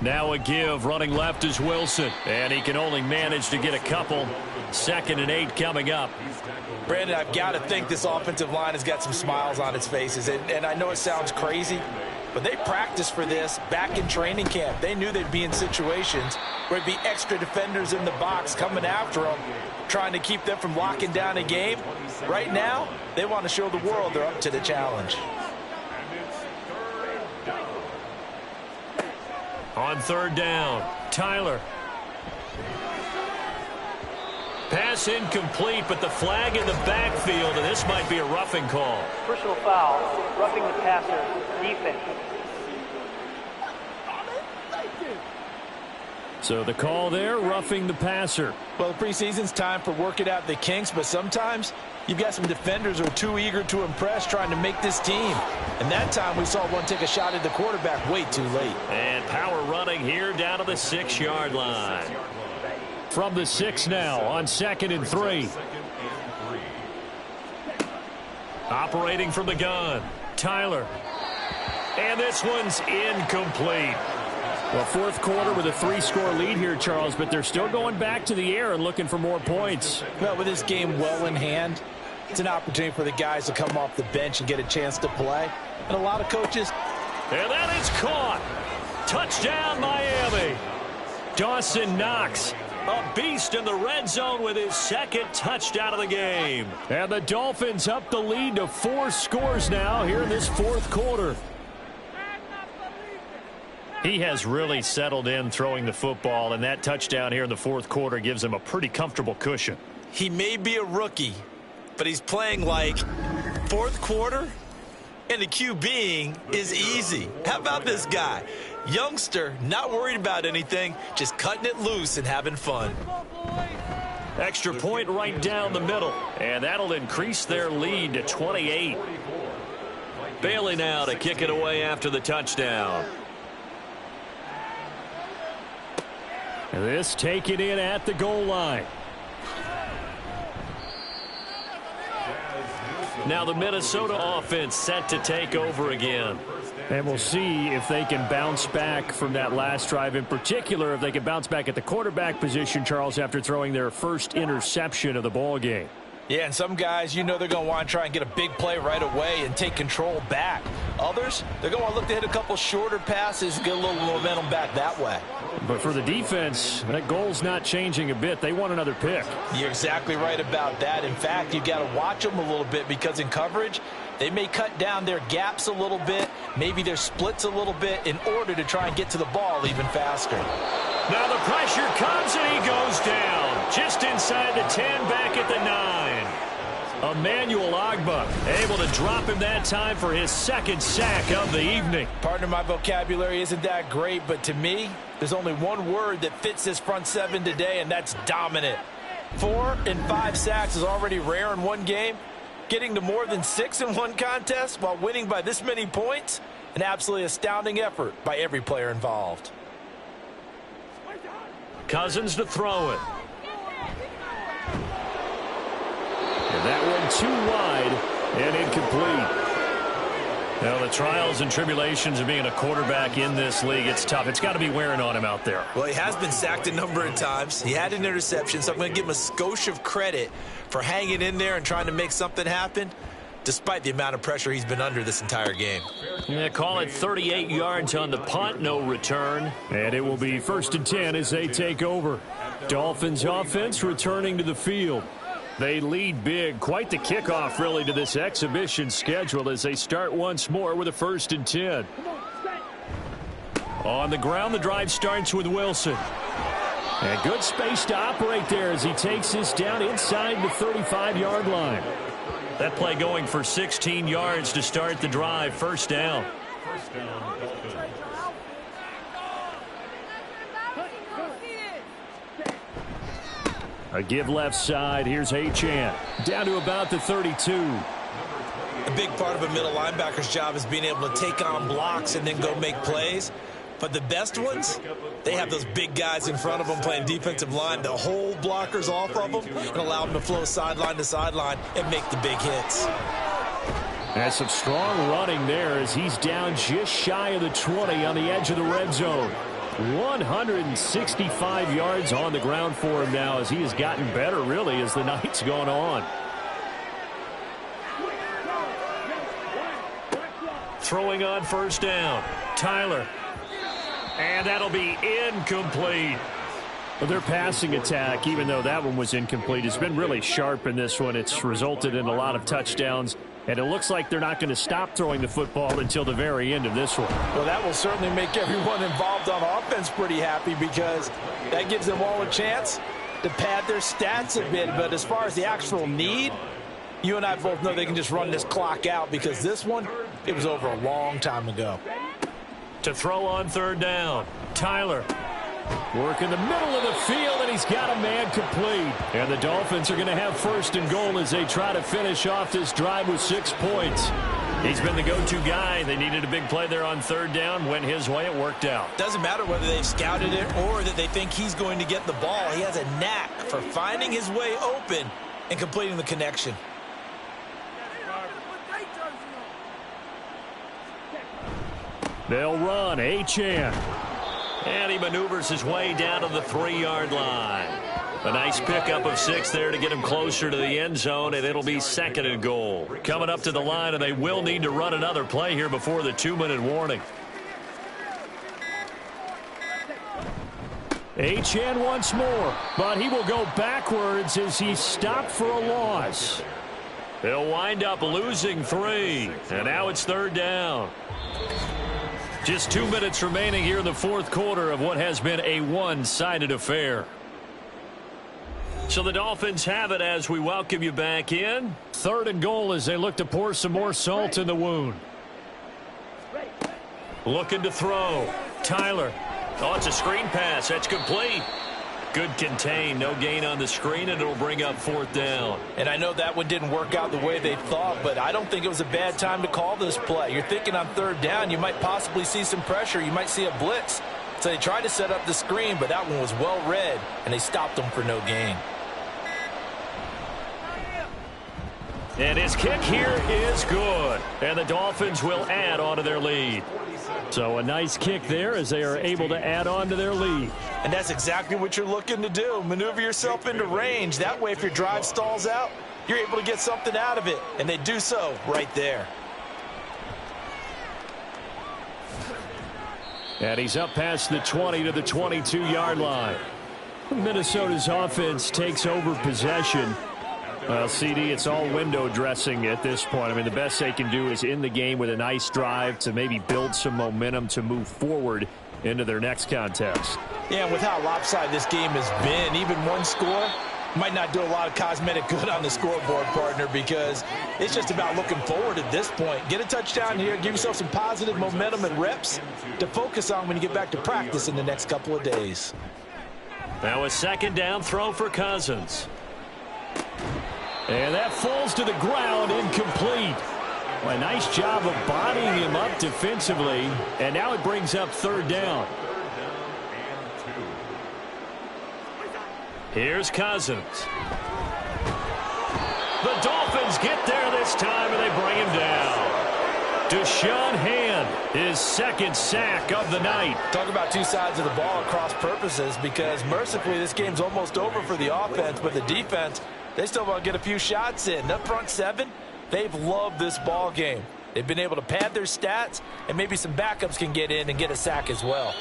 Now a give, running left is Wilson, and he can only manage to get a couple. 2nd and 8 coming up.
Brandon, I've got to think this offensive line has got some smiles on its faces, and I know it sounds crazy, but they practiced for this back in training camp. They knew they'd be in situations where it'd be extra defenders in the box coming after them, trying to keep them from locking down a game. Right now, they want to show the world they're up to the challenge.
On 3rd down, Tyler. Pass incomplete, but the flag in the backfield, and this might be a roughing call.
Personal foul, roughing the passer, defense.
So the call there, roughing the passer.
Well, the preseason's time for working out the kinks, but sometimes you've got some defenders who are too eager to impress, trying to make this team. And that time we saw one take a shot at the quarterback way too late.
And power running here down to the 6-yard line. From the 6 now on 2nd and 3. Operating from the gun, Tyler. And this one's incomplete. Well, fourth quarter with a 3-score lead here, Charles, but they're still going back to the air and looking for more points.
Well, with this game well in hand, it's an opportunity for the guys to come off the bench and get a chance to play. And a lot of coaches.
And that is caught. Touchdown, Miami. Dawson Knox, a beast in the red zone with his 2nd touchdown of the game. And the Dolphins up the lead to 4 scores now here in this fourth quarter. He has really settled in throwing the football, and that touchdown here in the fourth quarter gives him a pretty comfortable cushion.
He may be a rookie, but he's playing like fourth quarter, and the QBing is easy. How about this guy? Youngster, not worried about anything, just cutting it loose and having fun.
Extra point right down the middle, and that'll increase their lead to 28. Bailey now to kick it away after the touchdown. This taken in at the goal line. Now the Minnesota offense set to take over again. And we'll see if they can bounce back from that last drive. In particular, if they can bounce back at the quarterback position, Charles, after throwing their first interception of the ball game.
Yeah, and some guys, you know they're going to want to try and get a big play right away and take control back. Others, they're going to want to look to hit a couple shorter passes and get a little momentum back that way.
But for the defense, that goal's not changing a bit. They want another pick.
You're exactly right about that. In fact, you've got to watch them a little bit because in coverage, they may cut down their gaps a little bit, maybe their splits a little bit in order to try and get to the ball even faster.
Now the pressure comes and he goes down. Just inside the 10, back at the 9. Emmanuel Agba able to drop him that time for his 2nd sack of the evening.
Partner, my vocabulary isn't that great, but to me, there's only one word that fits this front 7 today, and that's dominant. 4 and 5 sacks is already rare in one game. Getting to more than 6 in one contest while winning by this many points, an absolutely astounding effort by every player involved.
Cousins to throw it. And that one too wide and incomplete. Now, the trials and tribulations of being a quarterback in this league, it's tough. It's got to be wearing on him out there.
Well, he has been sacked a number of times. He had an interception, so I'm going to give him a skosh of credit for hanging in there and trying to make something happen, despite the amount of pressure he's been under this entire game.
Yeah, call it 38 yards on the punt, no return. And it will be 1st and 10 as they take over. Dolphins offense returning to the field. They lead big. Quite the kickoff, really, to this exhibition schedule as they start once more with a 1st and 10. On the ground, the drive starts with Wilson.
And good space to operate there as he takes this down inside the 35-yard line.
That play going for 16 yards to start the drive. First down.
First down, Dolphins.
A give left side. Here's Achane. Down to about the 32.
A big part of a middle linebacker's job is being able to take on blocks and then go make plays. But the best ones, they have those big guys in front of them playing defensive line to hold blockers off of them and allow them to flow sideline to sideline and make the big hits.
That's some strong running there as he's down just shy of the 20 on the edge of the red zone. 165 yards on the ground for him now as he has gotten better, really, as the night's gone on.
Throwing on first down. Tyler. And that'll be incomplete.
Well, their passing attack, even though that one was incomplete, has been really sharp in this one. It's resulted in a lot of touchdowns, and it looks like they're not going to stop throwing the football until the very end of this one.
Well, that will certainly make everyone involved on offense pretty happy because that gives them all a chance to pad their stats a bit. But as far as the actual need, you and I both know they can just run this clock out because this one, it was over a long time ago.
To throw on third down. Tyler.
Work in the middle of the field, and he's got a man complete. And the Dolphins are going to have first and goal as they try to finish off this drive with 6 points.
He's been the go-to guy. They needed a big play there on third down. Went his way. It worked out.
Doesn't matter whether they've scouted it or that they think he's going to get the ball. He has a knack for finding his way open and completing the connection.
They'll run. Achane.
And he maneuvers his way down to the 3-yard line. A nice pickup of 6 there to get him closer to the end zone, and it'll be second and goal. Coming up to the line, and they will need to run another play here before the 2-minute warning.
Achane once more, but he will go backwards as he's stopped for a loss.
They'll wind up losing 3, and now it's third down. Just 2 minutes remaining here in the fourth quarter of what has been a one-sided affair. So the Dolphins have it as we welcome you back in.
Third and goal as they look to pour some more salt in the wound.
Looking to throw. Tyler. Oh, it's a screen pass. That's complete. Good contain. No gain on the screen, and it'll bring up fourth down.
And I know that one didn't work out the way they thought, but I don't think it was a bad time to call this play. You're thinking on third down, you might possibly see some pressure. You might see a blitz. So they tried to set up the screen, but that one was well read, and they stopped them for no gain.
And his kick here is good. And the Dolphins will add on to their lead.
So a nice kick there as they are able to add on to their lead.
And that's exactly what you're looking to do. Maneuver yourself into range. That way, if your drive stalls out, you're able to get something out of it. And they do so right there.
And he's up past the 20 to the 22-yard line. Minnesota's offense takes over possession. Well, CD, it's all window dressing at this point. I mean, the best they can do is in the game with a nice drive to maybe build some momentum to move forward into their next contest.
Yeah, and with how lopsided this game has been, even one score might not do a lot of cosmetic good on the scoreboard, partner, because it's just about looking forward at this point. Get a touchdown here, give yourself some positive momentum and reps to focus on when you get back to practice in the next couple of days.
Now a second down throw for Cousins.
And that falls to the ground, incomplete. Well, a nice job of bodying him up defensively. And now it brings up third down.
Here's Cousins. The Dolphins get there this time, and they bring him down. Deshaun Hand, his second sack of the night.
Talk about two sides of the ball at cross purposes, because mercifully this game's almost over for the offense, but the defense, they still want to get a few shots in. That front seven, they've loved this ball game. They've been able to pad their stats, and maybe some backups can get in and get a sack as well.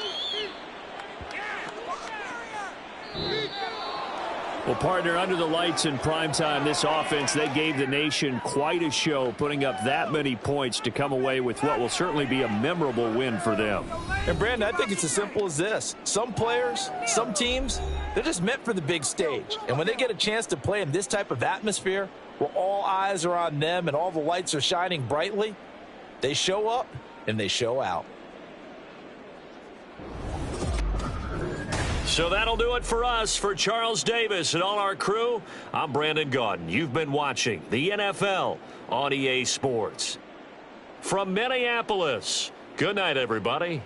Well, partner, under the lights in primetime, this offense, they gave the nation quite a show, putting up that many points to come away with what will certainly be a memorable win for them.
And, Brandon, I think it's as simple as this. Some players, some teams, they're just meant for the big stage. And when they get a chance to play in this type of atmosphere, where all eyes are on them and all the lights are shining brightly, they show up and they show out.
So that'll do it for us. For Charles Davis and all our crew, I'm Brandon Gaudin. You've been watching the NFL on EA Sports. From Minneapolis, good night, everybody.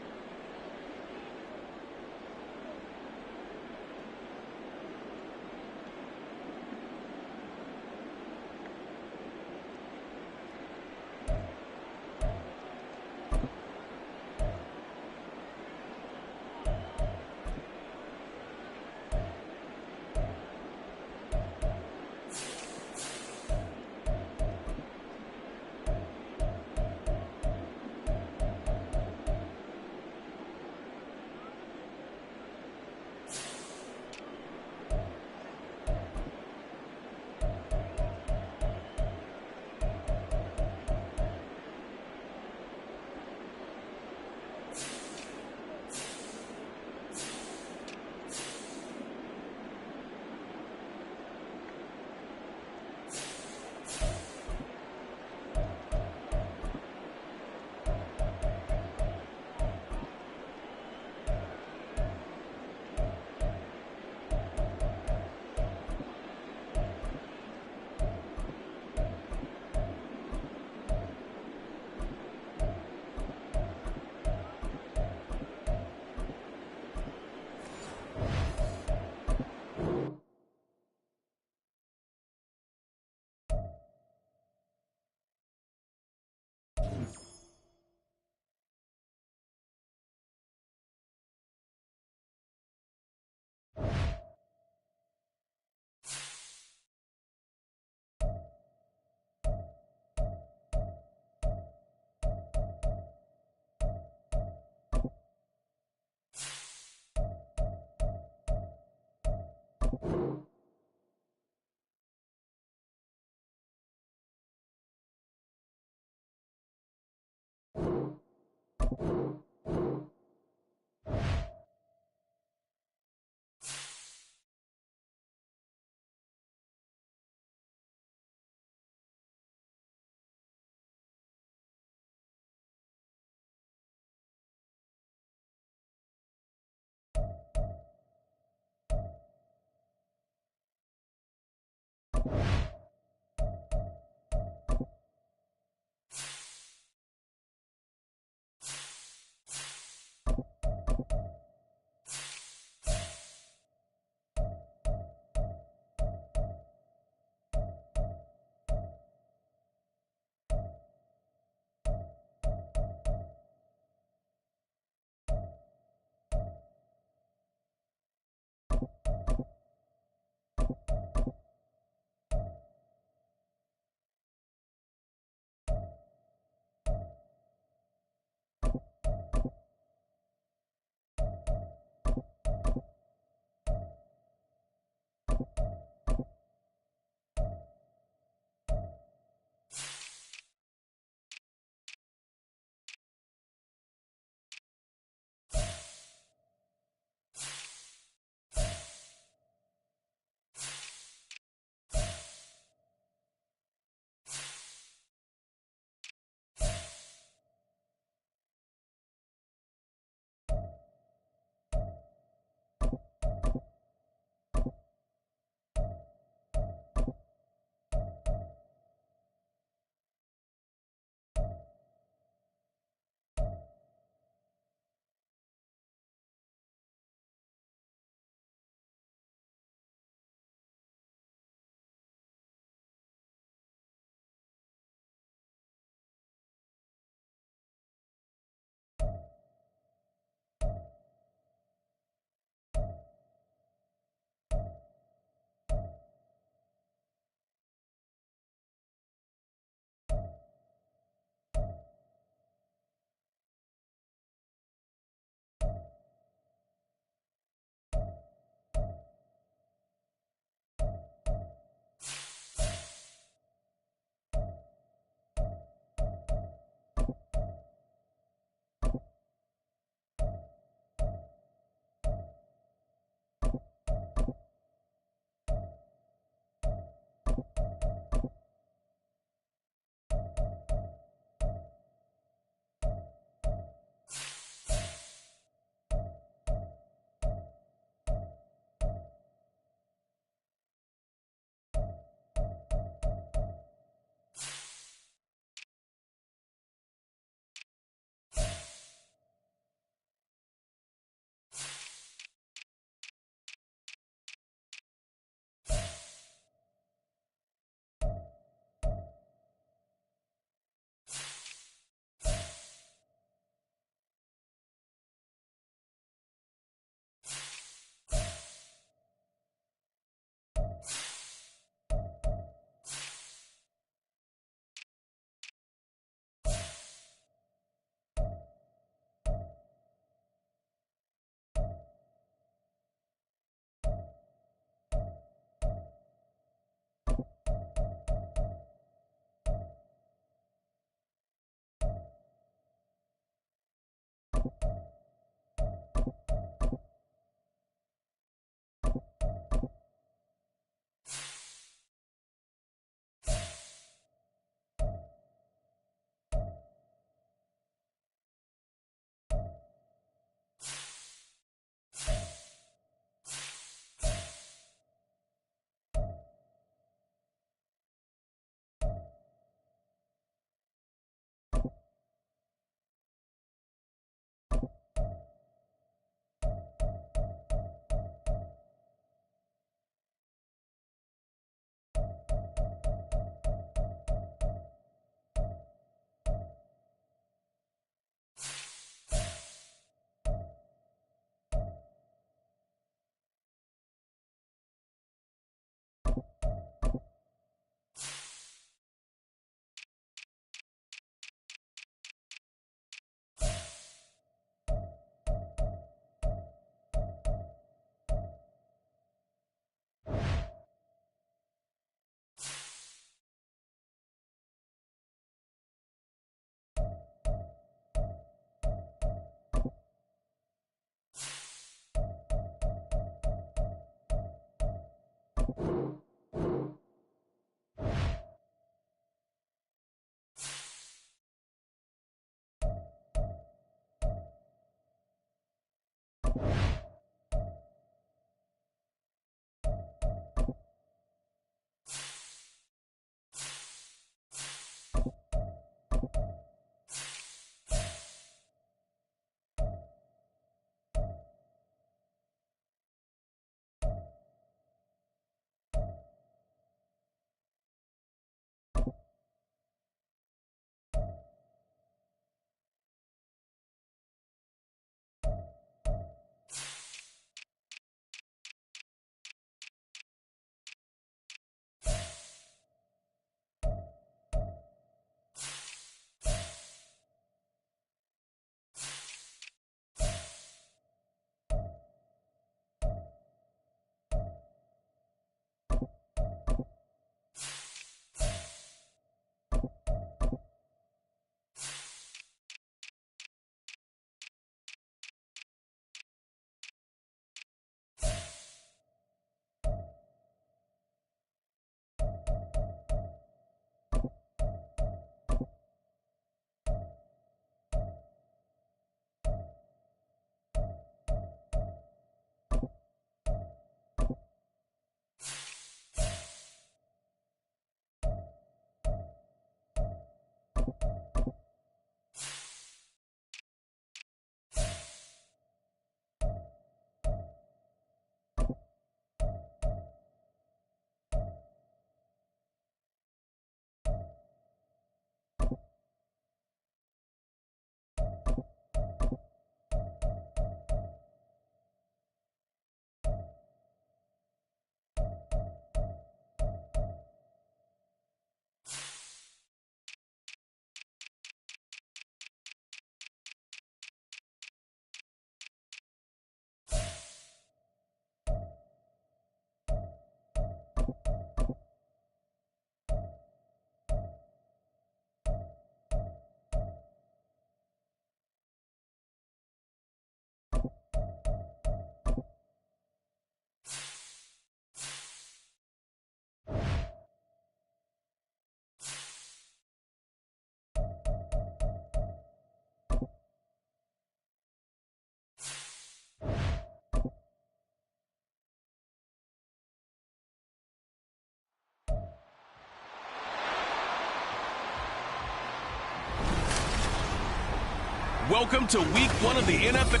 Welcome to week 1 of the NFL.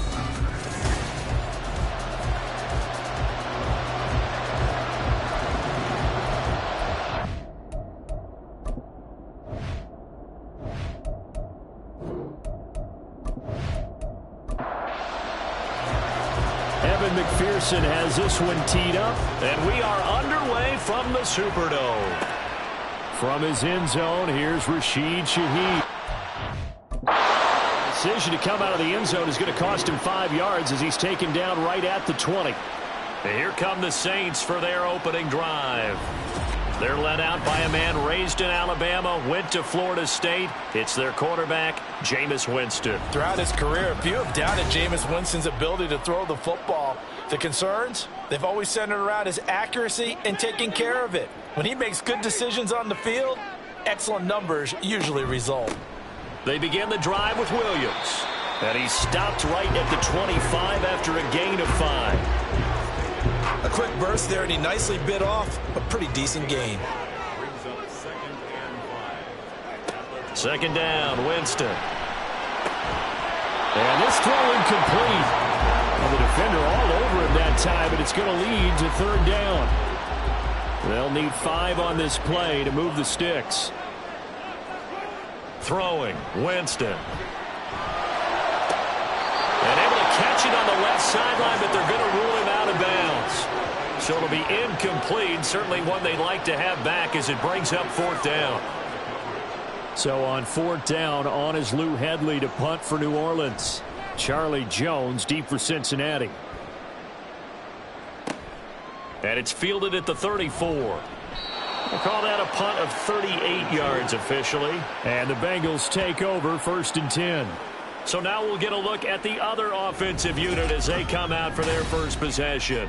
Evan McPherson has this one teed up, and we are underway from the Superdome. From his end zone, here's Rashid Shaheed. Decision to come out of the end zone is going to cost him 5 yards as he's taken down right at the 20.
And here come the Saints for their opening drive. They're led out by a man raised in Alabama, went to Florida State. It's their quarterback, Jameis Winston.
Throughout his career, few have doubted Jameis Winston's ability to throw the football. The concerns, they've always centered around his accuracy and taking care of it. When he makes good decisions on the field, excellent numbers usually result.
They begin the drive with Williams. And he stopped right at the 25 after a gain of 5.
A quick burst there, and he nicely bit off a pretty decent gain.
Second down, Winston.
And this throw incomplete. Well, the defender all over him that time, but it's going to lead to third down. They'll need 5 on this play to move the sticks.
Throwing, Winston. And able to catch it on the left sideline, but they're going to rule him out of bounds. So it'll be incomplete. Certainly one they'd like to have back as it brings up fourth down.
So on fourth down, on is Lou Hedley to punt for New Orleans. Charlie Jones deep for Cincinnati.
And it's fielded at the 34. We'll call that a punt of 38 yards officially.
And the Bengals take over, 1st and 10.
So now we'll get a look at the other offensive unit as they come out for their first possession.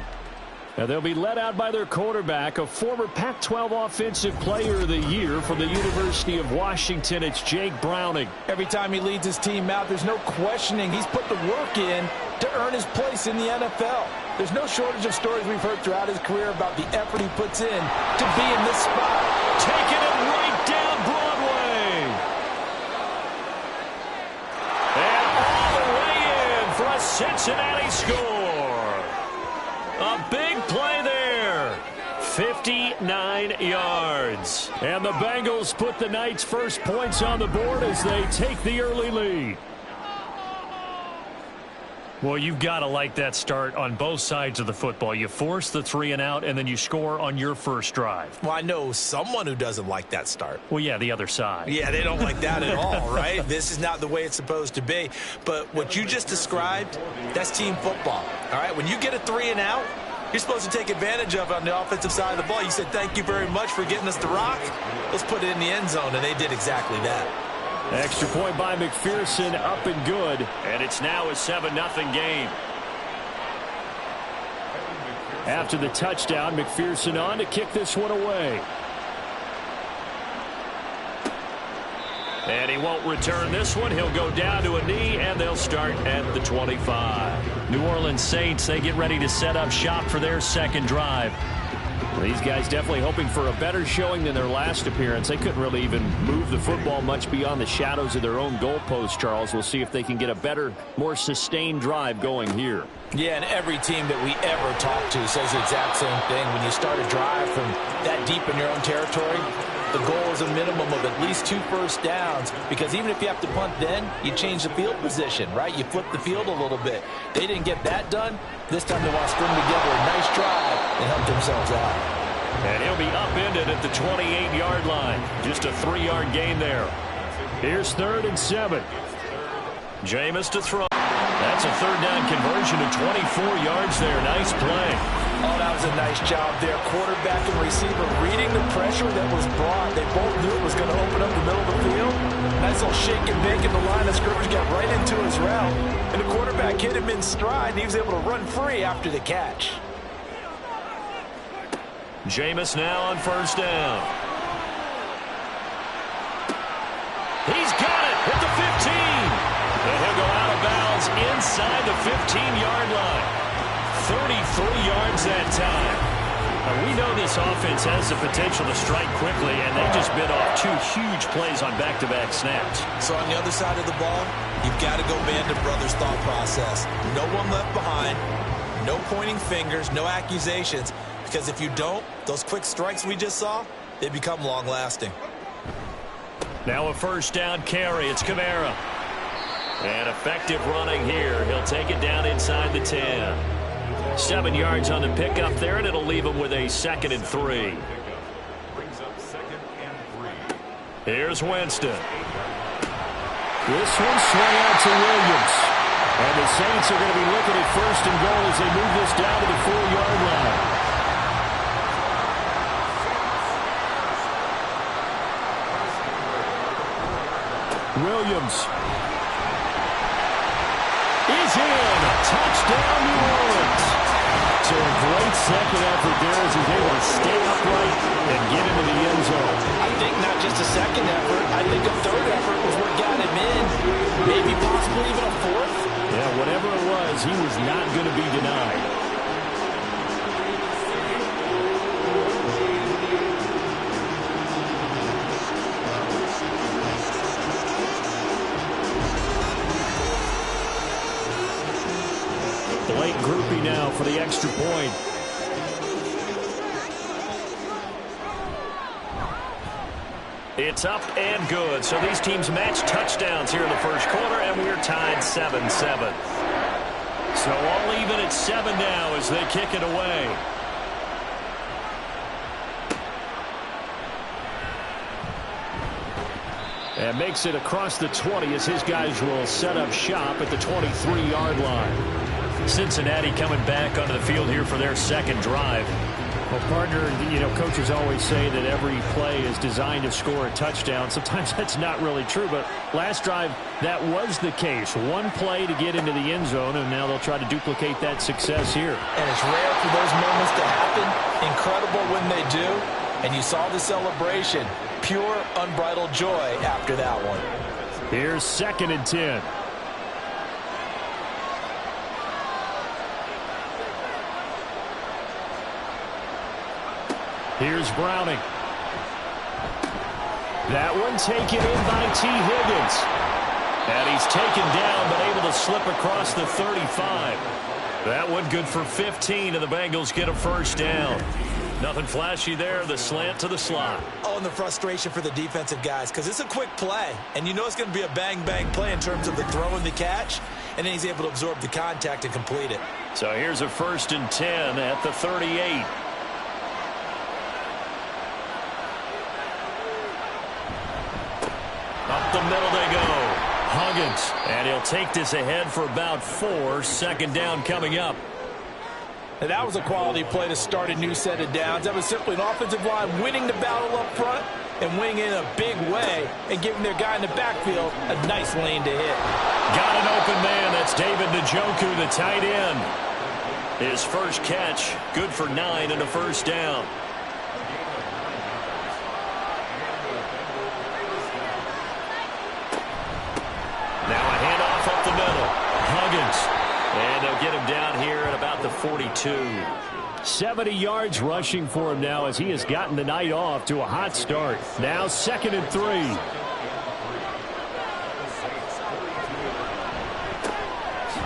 Now they'll be led out by their quarterback, a former Pac-12 Offensive Player of the Year from the University of Washington. It's Jake Browning.
Every time he leads his team out, there's no questioning. He's put the work in to earn his place in the NFL. There's no shortage of stories we've heard throughout his career about the effort he puts in to be in this spot.
Taking it right down Broadway. And all the way in for a Cincinnati score. A big play there. 59 yards.
And the Bengals put the Knights' first points on the board as they take the early lead.
Well, you've got to like that start on both sides of the football. You force the 3 and out, and then you score on your first drive.
Well, I know someone who doesn't like that start.
Well, yeah, the other side.
Yeah, they don't like that at all, right? This is not the way it's supposed to be. But what you just described, that's team football, all right? When you get a 3 and out, you're supposed to take advantage of it on the offensive side of the ball. You said, thank you very much for getting us the rock. Let's put it in the end zone, and they did exactly that.
Extra point by McPherson, up and good.
And it's now a 7-0 game.
After the touchdown, McPherson on to kick this one away.
And he won't return this one. He'll go down to a knee, and they'll start at the 25. New Orleans Saints, they get ready to set up shop for their second drive.
Well, these guys definitely hoping for a better showing than their last appearance. They couldn't really even move the football much beyond the shadows of their own goalpost, Charles. We'll see if they can get a better, more sustained drive going here.
Yeah, and every team that we ever talk to says the exact same thing. When you start a drive from that deep in your own territory, the goal is a minimum of at least 2 first downs, because even if you have to punt then, you change the field position, right? You flip the field a little bit. They didn't get that done. This time they want to string together a nice drive and help themselves out.
And he'll be upended at the 28-yard line. Just a 3-yard gain there.
Here's 3rd and 7.
Jameis to throw. That's a 3rd down conversion to 24 yards there. Nice play.
Oh, that was a nice job there. Quarterback and receiver reading the pressure that was brought. They both knew it was going to open up the middle of the field. Nice little shake and bake in the line of scrimmage, got right into his route. And the quarterback hit him in stride, and he was able to run free after the catch.
Jameis now on 1st down. He's got it at the 15. And he'll go out of bounds inside the 15-yard line. 33 yards that time. Now, we know this offense has the potential to strike quickly, and they just bit off 2 huge plays on back-to-back snaps.
So on the other side of the ball, you've got to go band of brothers thought process. No one left behind, no pointing fingers, no accusations, because if you don't, those quick strikes we just saw, they become long-lasting.
Now a 1st down carry. It's Kamara. And effective running here. He'll take it down inside the 10. 7 yards on the pickup there, and it'll leave him with a 2nd and 3. Here's Winston.
This one swung out to Williams. And the Saints are going to be looking at 1st and goal as they move this down to the 4-yard line. Williams is in. Touchdown, New Orleans. So a great second effort there as he's able to stay upright and get into the end zone.
I think not just a second effort. I think a 3rd effort was what got him in. Maybe possibly even a 4th.
Yeah, whatever it was, he was not going to be denied. Late groupie now for the extra point.
It's up and good. So these teams match touchdowns here in the 1st quarter, and we're tied 7-7. So all even at 7 now as they kick it away.
And makes it across the 20 as his guys will set up shop at the 23-yard line.
Cincinnati coming back onto the field here for their 2nd drive.
Well, partner, coaches always say that every play is designed to score a touchdown. Sometimes that's not really true, but last drive, that was the case. One play to get into the end zone, and now they'll try to duplicate that success here.
And it's rare for those moments to happen. Incredible when they do. And you saw the celebration. Pure, unbridled joy after that one.
Here's 2nd and 10. Here's Browning. That one taken in by T. Higgins. And he's taken down, but able to slip across the 35. That one good for 15, and the Bengals get a first down. Nothing flashy there, the slant to the slot.
Oh, and the frustration for the defensive guys, because it's a quick play, and you know it's going to be a bang-bang play in terms of the throw and the catch, and then he's able to absorb the contact and complete it.
So here's a 1st and 10 at the 38. Up the middle they go. Huggins. And he'll take this ahead for about 4. 2nd down coming up.
And that was a quality play to start a new set of downs. That was simply an offensive line winning the battle up front and winning in a big way and giving their guy in the backfield a nice lane to hit.
Got an open man. That's David Njoku, the tight end. His first catch, good for 9 and a first down. Now a handoff up the middle. Huggins. And they'll get him down here at about the 42.
70 yards rushing for him now as he has gotten the night off to a hot start. Now 2nd and 3.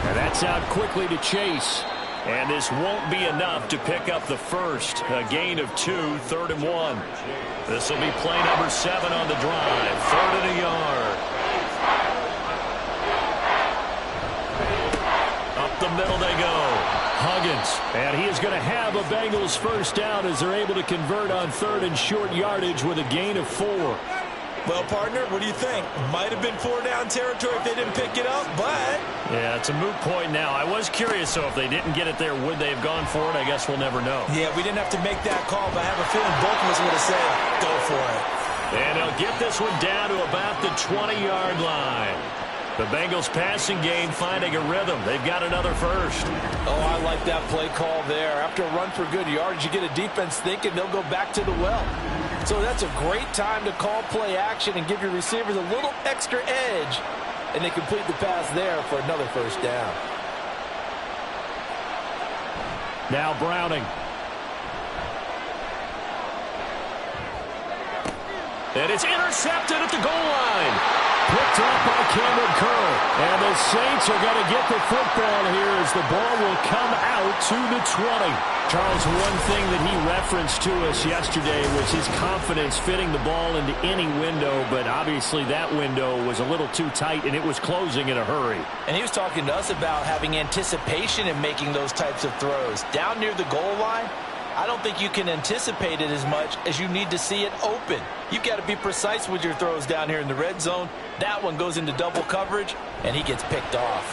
And that's out quickly to Chase. And this won't be enough to pick up the first. A gain of 2, 3rd and 1.
This will be play number 7 on the drive. 3rd and a yard. Up the middle they go. Huggins.
And he is going to have a Bengals first down as they're able to convert on 3rd and short yardage with a gain of 4.
Well, partner, what do you think? Might have been 4-down territory if they didn't pick it up, but...
Yeah, it's a moot point now. I was curious, so if they didn't get it there, would they have gone for it? I guess we'll never know.
Yeah, we didn't have to make that call, but I have a feeling both of us would have said, go for it.
And they'll get this one down to about the 20-yard line. The Bengals passing game finding a rhythm. They've got another first.
Oh, I like that play call there. After a run for good yardage, you get a defense thinking they'll go back to the well. So that's a great time to call play action and give your receivers a little extra edge. And they complete the pass there for another first down.
Now Browning.
And it's intercepted at the goal line.
Picked up by Cameron Curl. And the Saints are going to get the football here as the ball will come out to the 20. Charles, one thing that he referenced to us yesterday was his confidence fitting the ball into any window, but obviously that window was a little too tight, and it was closing in a hurry.
And he was talking to us about having anticipation in making those types of throws. Down near the goal line, I don't think you can anticipate it as much as you need to see it open. You've got to be precise with your throws down here in the red zone. That one goes into double coverage, and he gets picked off.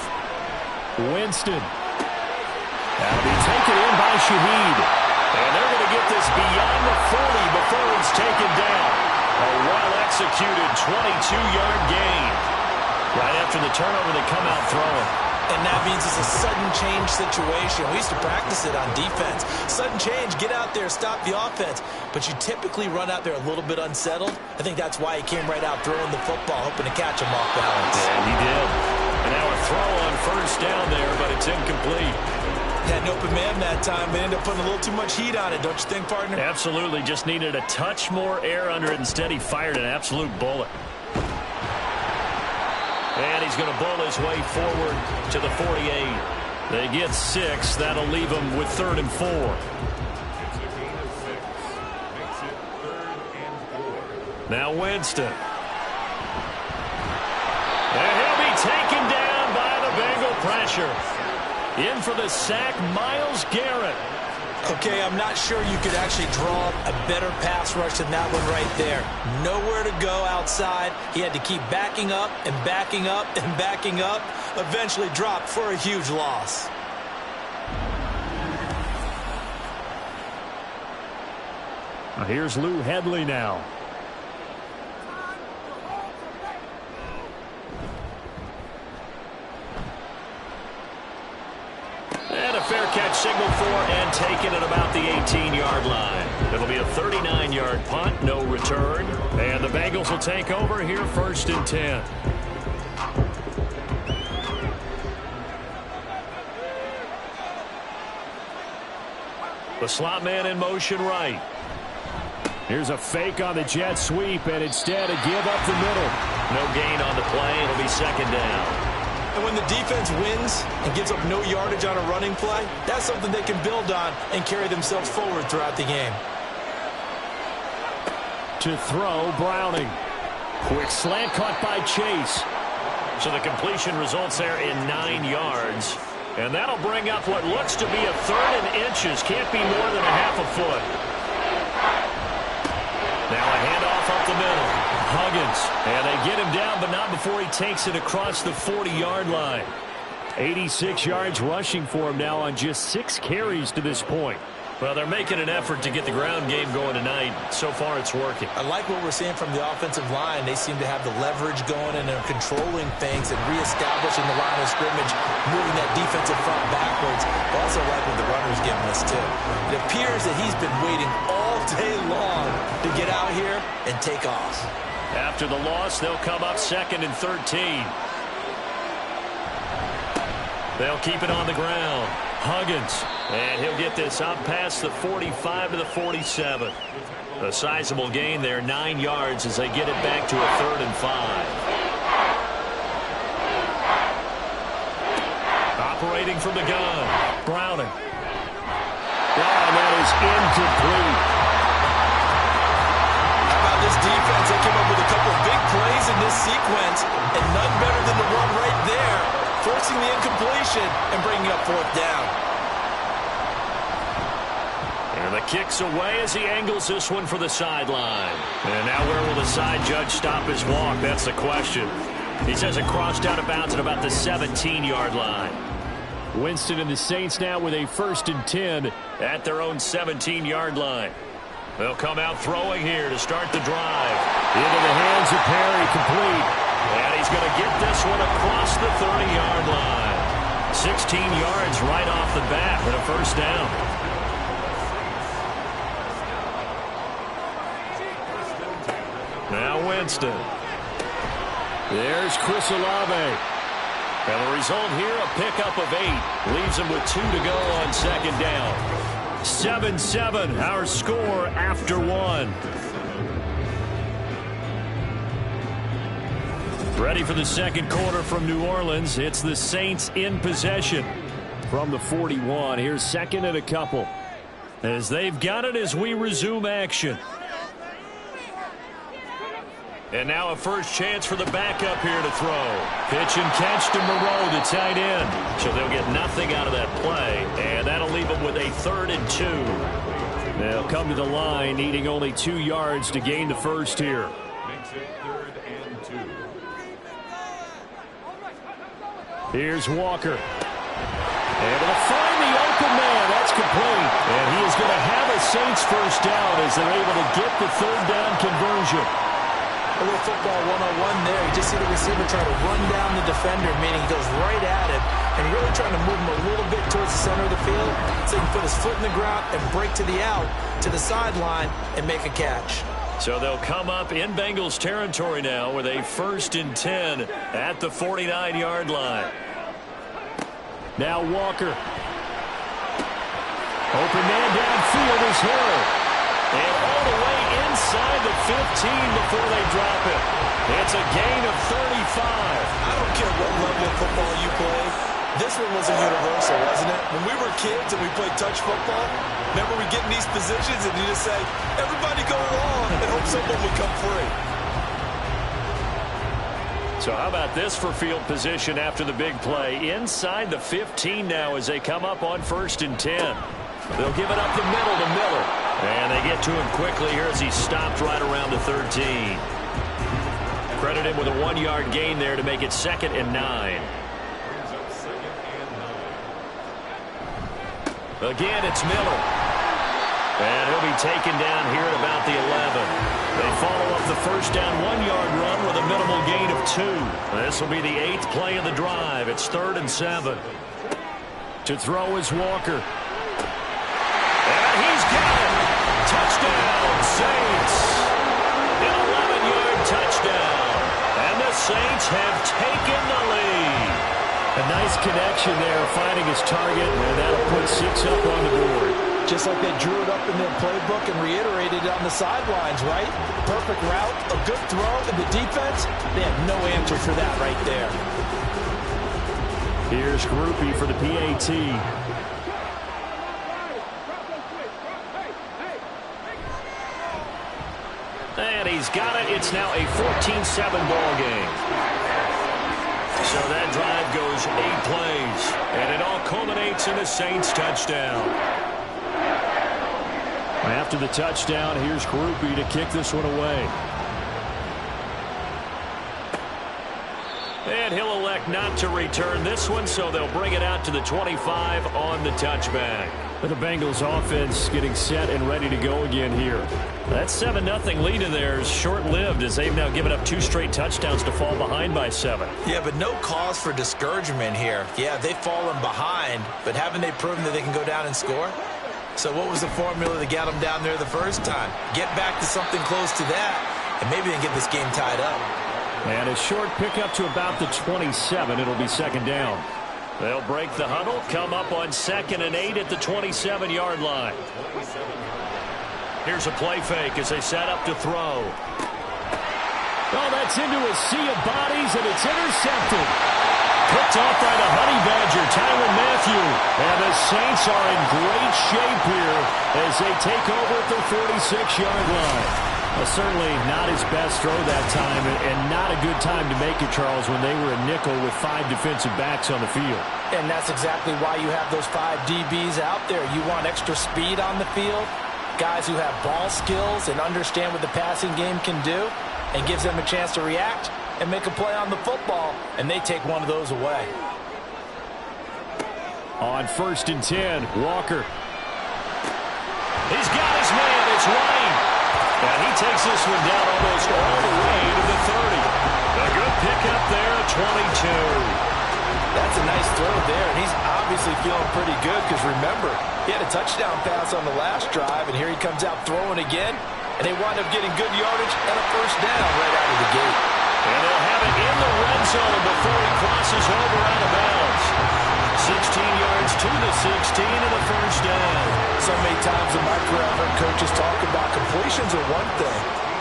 Winston. That'll be taken in by Shaheed.
And they're going to get this beyond the 40 before he's taken down. A well-executed 22-yard gain. Right after the turnover, they come out throwing.
And that means it's a sudden change situation. We used to practice it on defense. Sudden change, get out there, stop the offense. But you typically run out there a little bit unsettled. I think that's why he came right out throwing the football, hoping to catch him off balance.
And he did. And now a throw on first down there, but it's incomplete.
Had an open man that time, but ended up putting a little too much heat on it, don't you think, partner?
Absolutely. Just needed a touch more air under it. Instead, he fired an absolute bullet. And he's going to bowl his way forward to the 48. They get 6. That'll leave them with 3rd and 4. Now Winston. And he'll be taken down by the Bengal pressure. In for the sack, Myles Garrett.
Okay, I'm not sure you could actually draw a better pass rush than that one right there. Nowhere to go outside. He had to keep backing up and backing up and backing up. Eventually dropped for a huge loss.
Here's Lou Headley now.
And a fair catch signaled for and taken at about the 18-yard line. It'll be a 39-yard punt, no return. And the Bengals will take over here 1st and 10. The slot man in motion right.
Here's a fake on the jet sweep, and instead a give up the middle.
No gain on the play. It'll be 2nd down.
And when the defense wins and gives up no yardage on a running play, that's something they can build on and carry themselves forward throughout the game.
To throw, Browning. Quick slant caught by Chase.
So the completion results there in 9 yards. And that'll bring up what looks to be a 3rd and inches. Can't be more than a half a foot. Now a handoff up the middle. Huggins. And they get him down, but not before he takes it across the 40-yard line.
86 yards rushing for him now on just 6 carries to this point.
Well, they're making an effort to get the ground game going tonight. So far, it's working.
I like what we're seeing from the offensive line. They seem to have the leverage going, and they're controlling things and reestablishing the line of scrimmage, moving that defensive front backwards. I also like what the runner's giving us, too. It appears that he's been waiting all day long to get out here and take off.
After the loss, they'll come up 2nd and 13. They'll keep it on the ground. Huggins. And he'll get this up past the 45 to the 47. A sizable gain there, 9 yards as they get it back to a 3rd and 5. Operating from the gun. Browning.
And that is incomplete.
How about this defense? They came up with a couple of big plays in this sequence, and none better than the run right there, forcing the incompletion and bringing up 4th down.
And the kick's away as he angles this one for the sideline. And now where will the side judge stop his walk? That's the question. He says it crossed out of bounds at about the 17-yard line.
Winston and the Saints now with a 1st and 10
at their own 17-yard line. They'll come out throwing here to start the drive.
Into the hands of Perry, complete.
And he's going to get this one across the 30-yard line. 16 yards right off the bat and a 1st down. Now Winston.
There's Chris Olave.
And the result here, a pickup of 8. Leaves him with 2 to go on 2nd down.
7-7, our score after 1. Ready for the 2nd quarter from New Orleans. It's the Saints in possession from the 41. Here's 2nd and a couple as they've got it as we resume action.
And now a first chance for the backup here to throw.
Pitch and catch to Moreau, the tight end.
So they'll get nothing out of that play, and that'll leave them with a 3rd and 2.
They'll come to the line, needing only 2 yards to gain the first here.
Makes it 3rd and 2.
Here's Walker. Able to find the open man. That's complete. And he is going to have a Saints first down as they're able to get the 3rd down conversion.
A little football one-on-one there. You just see the receiver try to run down the defender, meaning he goes right at him, and really trying to move him a little bit towards the center of the field so he can put his foot in the ground and break to the out, to the sideline, and make a catch.
So they'll come up in Bengals territory now with a 1st and 10 at the 49-yard line.
Now Walker. Open man downfield is Hill.
And all the way inside the 15 before they drop it. It's a gain of 35.
I don't care what level of football you play. This one was a universal, wasn't it? When we were kids and we played touch football, remember we get in these positions and you just say, everybody go along and hope someone would come free.
So how about this for field position after the big play? Inside the 15 now as they come up on 1st and 10. They'll give it up the middle to Miller. And they get to him quickly here as he stopped right around the 13. Credit him with a 1-yard gain there to make it 2nd and 9. Again, it's Miller. And he'll be taken down here at about the 11. They follow up the first down 1-yard run with a minimal gain of 2. This will be the 8th play of the drive. It's 3rd and 7. To throw is Walker. And he's got it. Touchdown, Saints. An 11-yard touchdown. And the Saints have taken the lead. A nice connection there, finding his target, and that'll put 6 up on the board.
Just like they drew it up in their playbook and reiterated it on the sidelines, right? Perfect route, a good throw, and the defense, they have no answer for that right there.
Here's Groupie for the PAT.
And he's got it. It's now a 14-7 ball game. So that drive goes 8 plays, and it all culminates in a Saints touchdown.
After the touchdown, here's Groupie to kick this one away.
And he'll elect not to return this one, so they'll bring it out to the 25 on the touchback.
But the Bengals offense getting set and ready to go again here.
That 7-0 lead of theirs short-lived as they've now given up 2 straight touchdowns to fall behind by 7.
Yeah, but no cause for discouragement here. Yeah, they've fallen behind, but haven't they proven that they can go down and score? So what was the formula that got them down there the first time? Get back to something close to that, and maybe they can get this game tied up.
And a short pickup to about the 27. It'll be 2nd down.
They'll break the huddle, come up on 2nd and 8 at the 27-yard line. Here's a play fake as they set up to throw.
Oh, that's into a sea of bodies, and it's intercepted. Picked off by the Honey Badger, Tyrann Mathieu. And the Saints are in great shape here as they take over at the 46-yard line. Well, certainly not his best throw that time, and not a good time to make it, Charles, when they were a nickel with 5 defensive backs on the field.
And that's exactly why you have those 5 DBs out there. You want extra speed on the field, guys who have ball skills and understand what the passing game can do, and gives them a chance to react and make a play on the football, and they take one of those away.
On 1st and 10, Walker.
He's got his man. It's Wayne. And he takes this one down almost all the way to the 30. A good pickup there, 22.
That's a nice throw there, and he's obviously feeling pretty good because, remember, he had a touchdown pass on the last drive, and here he comes out throwing again, and they wind up getting good yardage and a 1st down right out of the gate.
And they'll have it in the red zone before he crosses over out of bounds. 16 yards to the 16 and a 1st down.
So many times in my career, I've heard coaches talk about completions are one thing.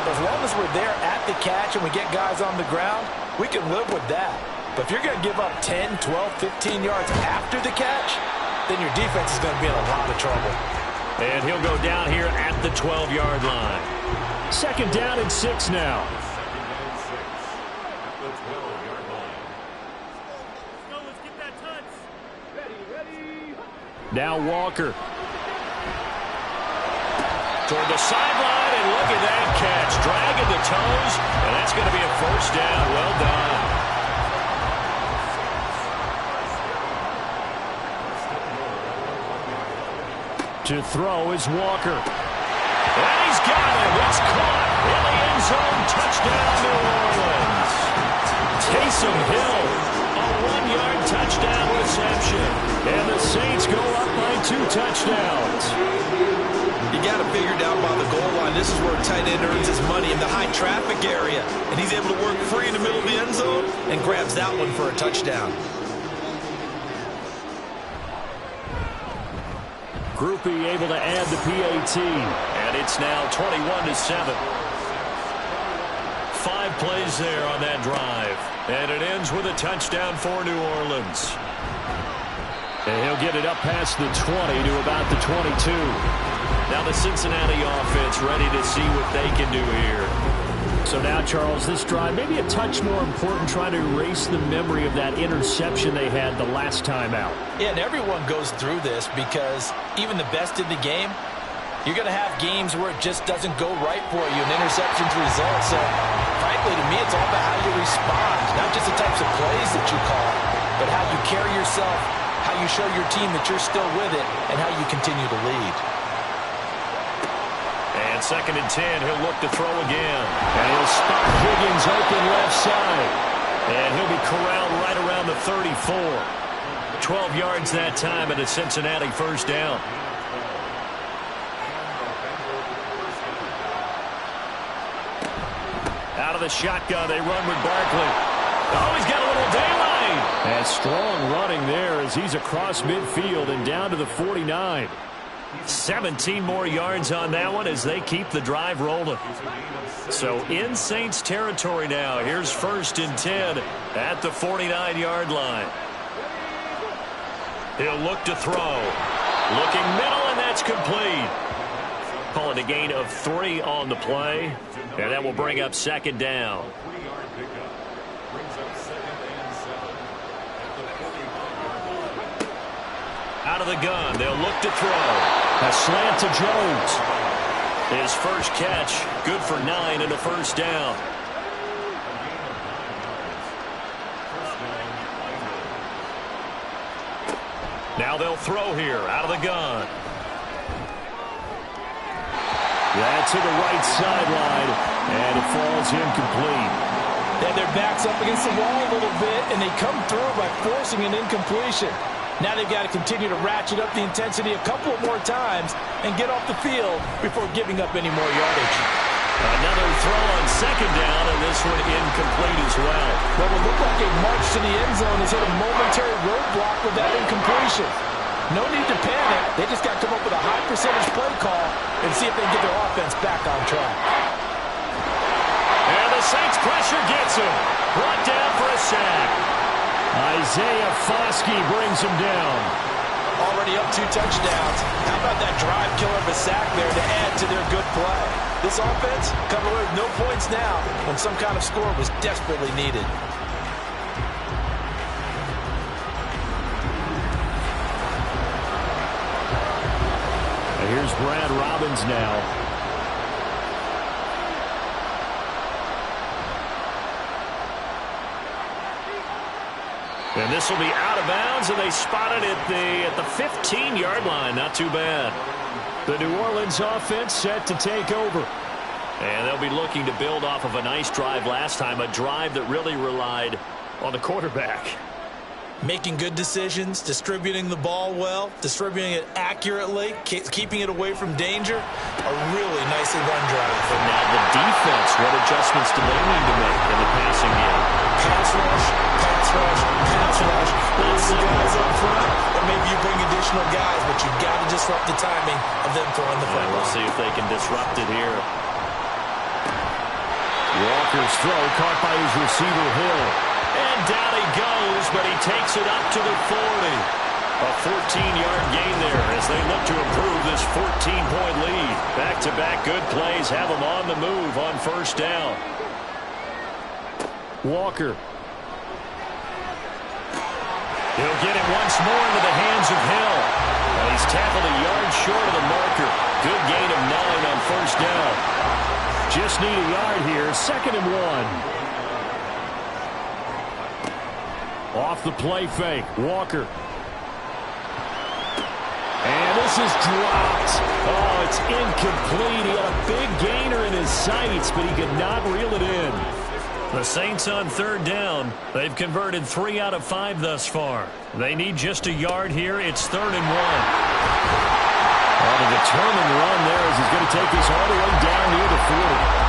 As long as we're there at the catch and we get guys on the ground, we can live with that. But if you're going to give up 10, 12, 15 yards after the catch, then your defense is going to be in a lot of trouble.
And he'll go down here at the 12-yard line.
2nd down and 6 now. Now Walker.
Toward the sideline, and look at that catch. Dragging the toes, and that's going to be a 1st down. Well done.
To throw is Walker.
And he's got it. It's caught in the end zone. Touchdown, New Orleans.
Taysom Hill.
A 1-yard touchdown reception.
And the Saints go up by 2 touchdowns.
You got to figure down by the goal line. This is where a tight end earns his money, in the high traffic area. And he's able to work free in the middle of the end zone and grabs that one for a touchdown.
Groupie able to add the PAT.
And it's now 21-7. 5 plays there on that drive. And it ends with a touchdown for New Orleans.
And he'll get it up past the 20 to about the 22.
Now the Cincinnati offense ready to see what they can do here.
So now, Charles, this drive maybe a touch more important, trying to erase the memory of that interception they had the last time out.
Yeah, and everyone goes through this because even the best in the game, you're going to have games where it just doesn't go right for you, and interceptions result. So, frankly, to me, it's all about how you respond, not just the types of plays that you call, but how you carry yourself, how you show your team that you're still with it, and how you continue to lead.
On 2nd and 10, he'll look to throw again. And he'll spot Higgins open left side. And he'll be corralled right around the 34. 12 yards that time, and a Cincinnati first down. Out of the shotgun, they run with Barkley. Oh, he's got a little daylight.
And strong running there as he's across midfield and down to the 49.
17 more yards on that one as they keep the drive rolling. So in Saints territory now. Here's 1st and 10 at the 49-yard line. He'll look to throw. Looking middle, and that's complete. Call it a gain of 3 on the play. And that will bring up 2nd down. Out of the gun, they'll look to throw.
A slant to Jones.
His first catch, good for 9 and a first down. Now they'll throw here, out of the gun.
That's to the right sideline, and it falls incomplete.
And their back's up against the wall a little bit, and they come through by forcing an incompletion. Now they've got to continue to ratchet up the intensity a couple more times and get off the field before giving up any more yardage.
Another throw on 2nd down, and this one incomplete as well.
What would look like a march to the end zone has hit a momentary roadblock with that incompletion. No need to panic. They just got to come up with a high percentage play call and see if they can get their offense back on track.
And the Saints pressure gets him. Brought down for a sack.
Isaiah Foskey brings him down.
Already up 2 touchdowns. How about that drive killer of a sack there to add to their good play? This offense coming away with no points now when some kind of score was desperately needed.
And here's Brad Robbins now.
And this will be out of bounds, and they spot it at the 15-yard line. Not too bad.
The New Orleans offense set to take over.
And they'll be looking to build off of a nice drive last time, a drive that really relied on the quarterback.
Making good decisions, distributing the ball well, distributing it accurately, keeping it away from danger. A really nicely run drive.
And now the defense, what adjustments do they need to make in the passing game?
Pass rush, pass rush, pass rush. Lots of guys up front, or maybe you bring additional guys, but you've got to disrupt the timing of them throwing the football.
We'll see if they can disrupt it here.
Walker's throw caught by his receiver, Hill.
And down he goes, but he takes it up to the 40. A 14-yard gain there as they look to improve this 14-point lead. Back-to-back good plays have them on the move on 1st down.
Walker.
He'll get it once more into the hands of Hill. And he's tackled a yard short of the marker. Good gain of 9 on 1st down.
Just need a yard here. 2nd and 1. Off the play fake. Walker. And this is dropped. Oh, it's incomplete. He had a big gainer in his sights, but he could not reel it in.
The Saints on 3rd down. They've converted 3 out of 5 thus far. They need just a yard here. It's 3rd and 1.
On a determined run there as he's going to take this all the way down near the 40.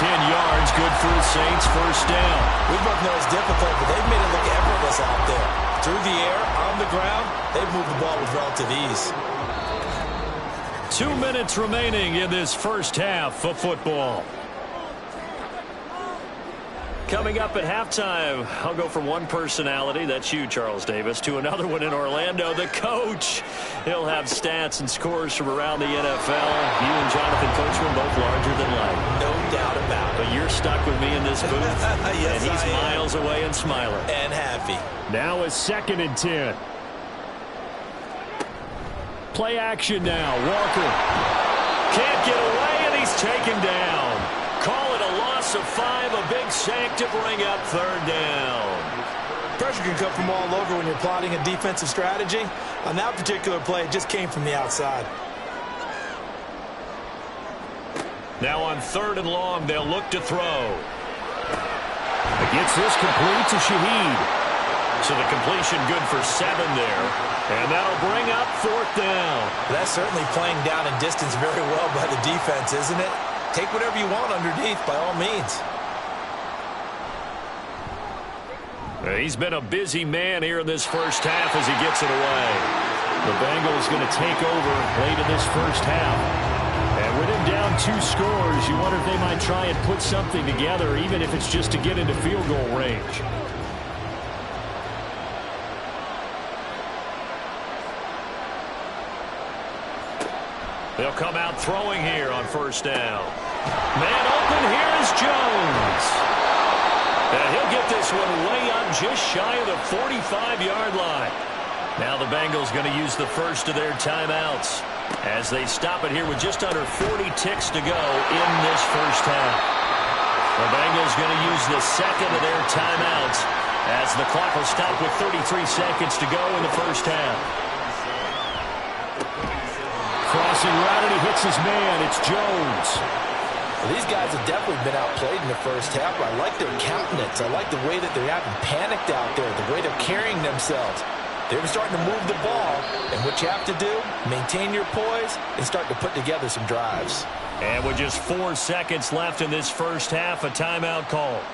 10 yards, good for the Saints, 1st down.
We both know it's difficult, but they've made it look effortless out there. Through the air, on the ground, they've moved the ball with relative ease.
2 minutes remaining in this first half of football. Coming up at halftime, I'll go from one personality, that's you, Charles Davis, to another one in Orlando, the coach. He'll have stats and scores from around the NFL. You and Jonathan Coachman both larger than life.
No doubt about it.
But you're stuck with me in this booth,
yes,
and he's miles away and smiling.
And happy.
Now it's 2nd and 10. Play action now. Walker.
Can't get away, and he's taken down. Call it a loss of 5, a big sack to bring up 3rd down.
Pressure can come from all over when you're plotting a defensive strategy. On that particular play, it just came from the outside.
Now on 3rd and long, they'll look to throw. Gets this complete to Shaheed. So the completion good for 7 there. And that'll bring up 4th down.
That's certainly playing down in distance very well by the defense, isn't it? Take whatever you want underneath by all means.
He's been a busy man here in this first half as he gets it away.
The Bengals going to take over late in this first half. And with him down 2 scores, you wonder if they might try and put something together, even if it's just to get into field goal range.
They'll come out throwing here on 1st down. Man open, here is Jones. And he'll get this one way up just shy of the 45-yard line. Now the Bengals going to use the first of their timeouts as they stop it here with just under 40 ticks to go in this first half. The Bengals going to use the second of their timeouts as the clock will stop with 33 seconds to go in the first half.
Crossing route, and he hits his man. It's Jones.
Well, these guys have definitely been outplayed in the first half. I like their countenance. I like the way that they're having panicked out there, the way they're carrying themselves. They're starting to move the ball, and what you have to do, maintain your poise and start to put together some drives.
And with just 4 seconds left in this first half, a timeout call.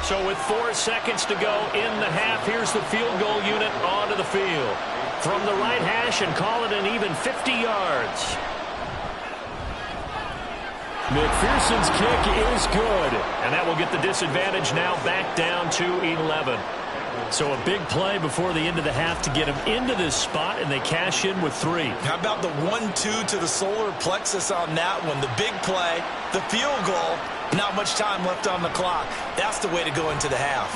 So with 4 seconds to go in the half, here's the field goal unit onto the field. From the right hash and call it an even 50 yards.
McPherson's kick is good.
And that will get the disadvantage now back down to 11.
So a big play before the end of the half to get them into this spot, and they cash in with 3.
How about the 1-2 to the solar plexus on that one? The big play, the field goal, not much time left on the clock. That's the way to go into the half.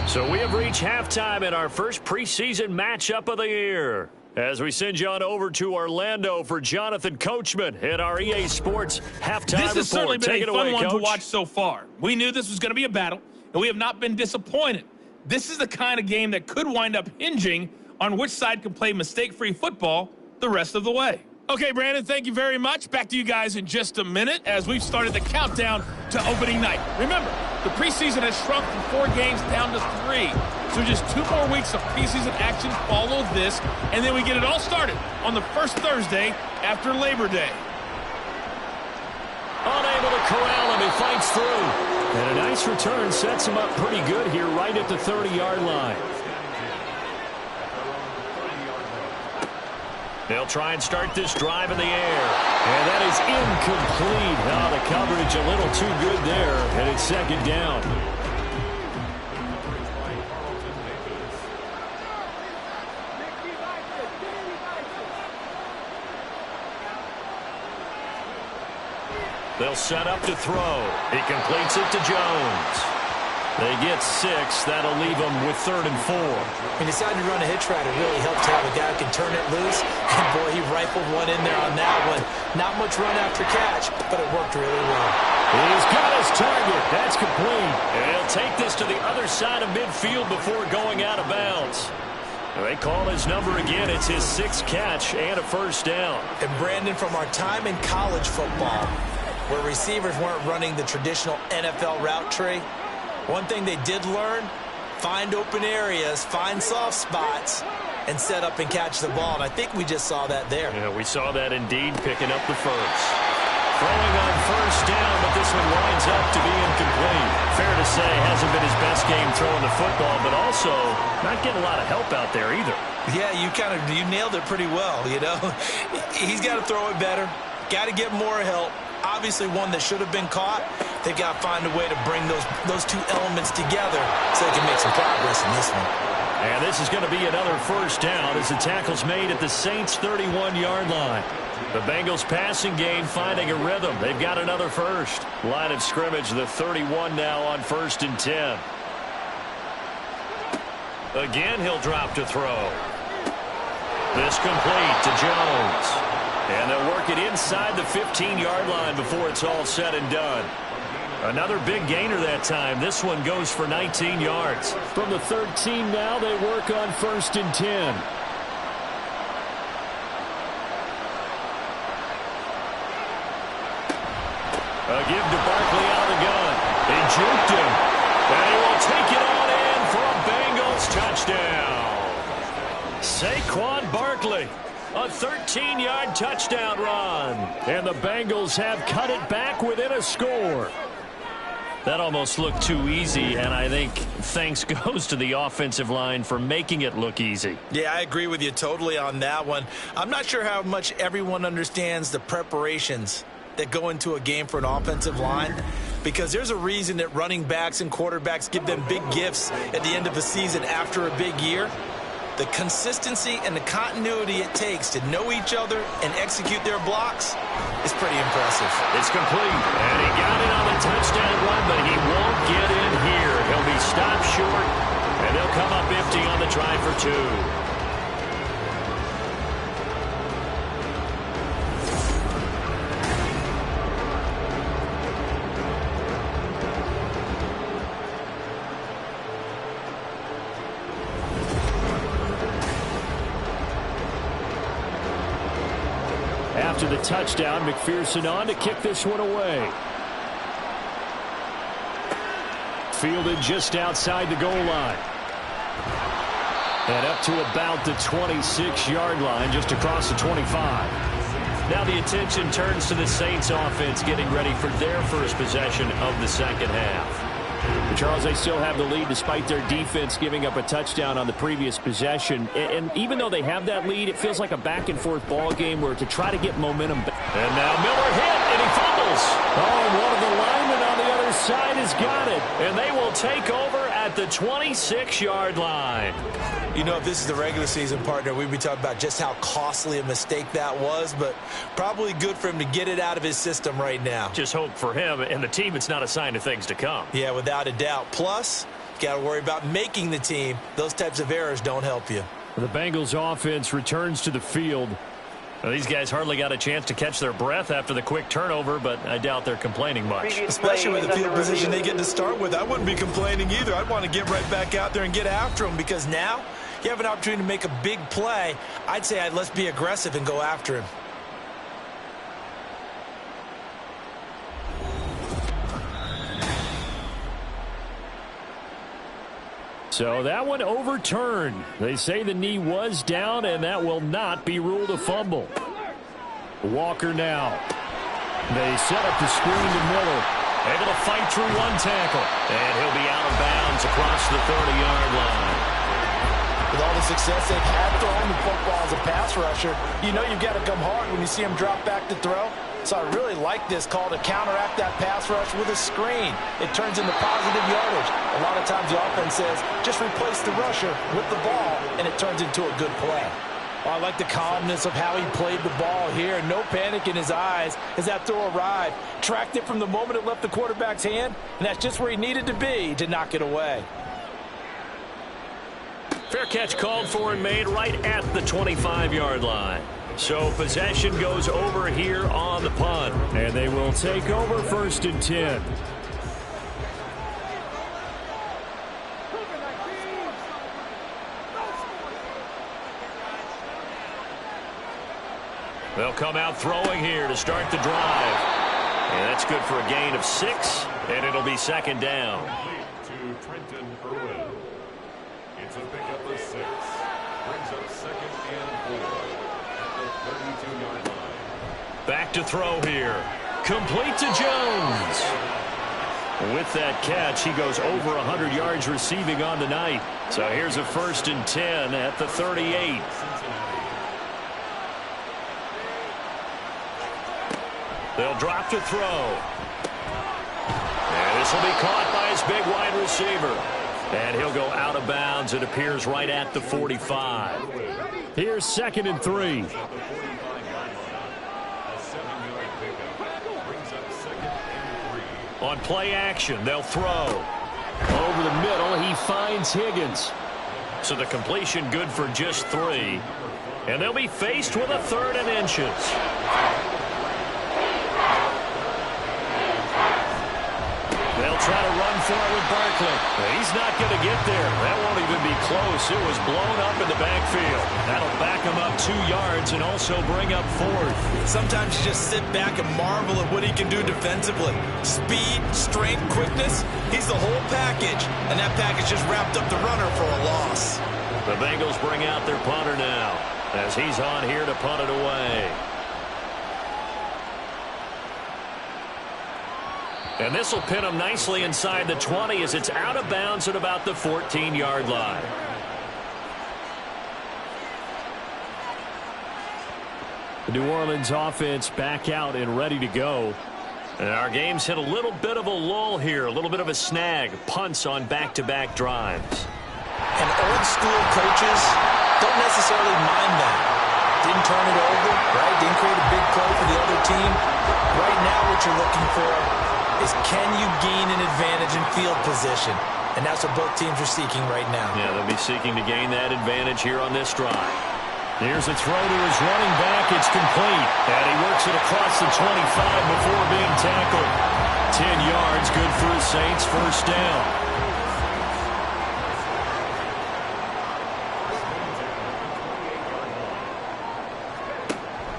So we have reached halftime in our first preseason matchup of the year. As we send you on over to Orlando for Jonathan Coachman in our EA Sports halftime report.
This has certainly been
Take
a fun one
Coach.
to watch so far. We knew this was going to be a battle, and we have not been disappointed. This is the kind of game that could wind up hinging on which side can play mistake-free football the rest of the way. Okay, Brandon, thank you very much. Back to you guys in just a minute as we've started the countdown to opening night. Remember, the preseason has shrunk from 4 games down to 3. So just 2 more weeks of preseason action follow this, and then we get it all started on the first Thursday after Labor Day.
Unable to corral him, he fights through.
And a nice return sets him up pretty good here right at the 30-yard line.
They'll try and start this drive in the air.
And that is incomplete. Now the coverage a little too good there, and it's 2nd down.
They'll set up to throw. He completes it to Jones. They get 6. That'll leave them with 3rd and 4.
He decided to run a hitch route. It really helped to have a guy who can turn it loose. And, boy, he rifled one in there on that one. Not much run after catch, but it worked really well.
He's got his target. That's complete.
And he'll take this to the other side of midfield before going out of bounds. They call his number again. It's his 6th catch and a 1st down.
And, Brandon, from our time in college football, where receivers weren't running the traditional NFL route tree, one thing they did learn, find open areas, find soft spots, and set up and catch the ball. And I think we just saw that there.
Yeah, we saw that indeed, picking up the first. Throwing on 1st down, but this one winds up to be incomplete. Fair to say, hasn't been his best game throwing the football, but also not getting a lot of help out there either.
Yeah, you nailed it pretty well, you know. He's got to throw it better, got to get more help. Obviously one that should have been caught. They've got to find a way to bring those 2 elements together so they can make some progress in this one.
And this is going to be another 1st down as the tackle's made at the Saints' 31-yard line. The Bengals passing game finding a rhythm. They've got another first. Line of scrimmage, the 31 now on 1st and 10. Again, he'll drop to throw. This complete to Jones. And they'll work it inside the 15-yard line before it's all said and done. Another big gainer that time. This one goes for 19 yards.
From the 13 now, they work on 1st and 10.
A give to Barkley out of the gun. He juked him. And he will take it on in for a Bengals touchdown. Saquon Barkley. A 13-yard touchdown run.
And the Bengals have cut it back within a score.
That almost looked too easy, and I think thanks goes to the offensive line for making it look easy.
Yeah, I agree with you totally on that one. I'm not sure how much everyone understands the preparations that go into a game for an offensive line, because there's a reason that running backs and quarterbacks give them big gifts at the end of a season after a big year. The consistency and the continuity it takes to know each other and execute their blocks is pretty impressive.
It's complete, and he got it on the touchdown run, but he won't get in here. He'll be stopped short, and they'll come up empty on the try for two.
After the touchdown, McPherson on to kick this one away. Fielded just outside the goal line. And up to about the 26-yard line, just across the 25.
Now the attention turns to the Saints offense getting ready for their first possession of the second half.
Charles, they still have the lead despite their defense giving up a touchdown on the previous possession. And even though they have that lead, it feels like a back-and-forth ball game where to try to get momentum back.
And now Miller hit, and he fumbles.
Oh, and one of the linemen on the other side has got it.
And they will take over at the 26-yard line.
You know, if this is the regular season, partner, we'd be talking about just how costly a mistake that was, but probably good for him to get it out of his system right now.
Just hope for him and the team it's not a sign of things to come.
Yeah, without a doubt. Plus, you got to worry about making the team. Those types of errors don't help you.
The Bengals offense returns to the field.
Well, these guys hardly got a chance to catch their breath after the quick turnover, but I doubt they're complaining much.
Especially with the field position they get to start with. I wouldn't be complaining either. I'd want to get right back out there and get after them, because now you have an opportunity to make a big play. I'd say let's be aggressive and go after him.
So that one overturned. They say the knee was down, and that will not be ruled a fumble. Walker now. They set up the screen to Miller.
Able to fight through one tackle. And he'll be out of bounds across the 30-yard line.
With all the success they've had throwing the football as a pass rusher, you know you've got to come hard when you see him drop back to throw. So I really like this call to counteract that pass rush with a screen. It turns into positive yardage. A lot of times the offense says, just replace the rusher with the ball, and it turns into a good play. Oh, I like the calmness of how he played the ball here. No panic in his eyes as that throw arrived. Tracked it from the moment it left the quarterback's hand, and that's just where he needed to be to knock it away.
Fair catch called for and made right at the 25-yard line. So possession goes over here on the punt.
And they will take over 1st and 10.
They'll come out throwing here to start the drive. And that's good for a gain of 6, and it'll be 2nd down.
To Trenton Irwin. It's a pickup of 6. Brings up 2nd and 4 at the 32-yard line.
Back to throw here. Complete to Jones. With that catch, he goes over 100 yards receiving on the night. So here's a 1st and 10 at the 38. They'll drop to throw. And this will be caught by his big wide receiver. And he'll go out of bounds. It appears right at the 45.
Here's 2nd and 3.
On play action, they'll throw.
Over the middle, he finds Higgins.
So the completion good for just 3. And they'll be faced with a 3rd and inches. They'll They'll try to run for it with Barkley. He's not going to get there. That won't even be close. It was blown up in the backfield. That'll back him up 2 yards and also bring up 4th.
Sometimes you just sit back and marvel at what he can do defensively. Speed, strength, quickness. He's the whole package. And that package just wrapped up the runner for a loss.
The Bengals bring out their punter now as he's on here to punt it away. And this will pin him nicely inside the 20 as it's out of bounds at about the 14-yard line.
The New Orleans offense back out and ready to go.
And our game's hit a little bit of a lull here, a little bit of a snag. Punts on back-to-back drives.
And old-school coaches don't necessarily mind that. Didn't turn it over, right? Didn't create a big play for the other team. Right now what you're looking for is can you gain an advantage in field position? And that's what both teams are seeking right now.
Yeah, they'll be seeking to gain that advantage here on this drive.
Here's a throw to his running back. It's complete. And he works it across the 25 before being tackled. 10 yards, good for the Saints. First down.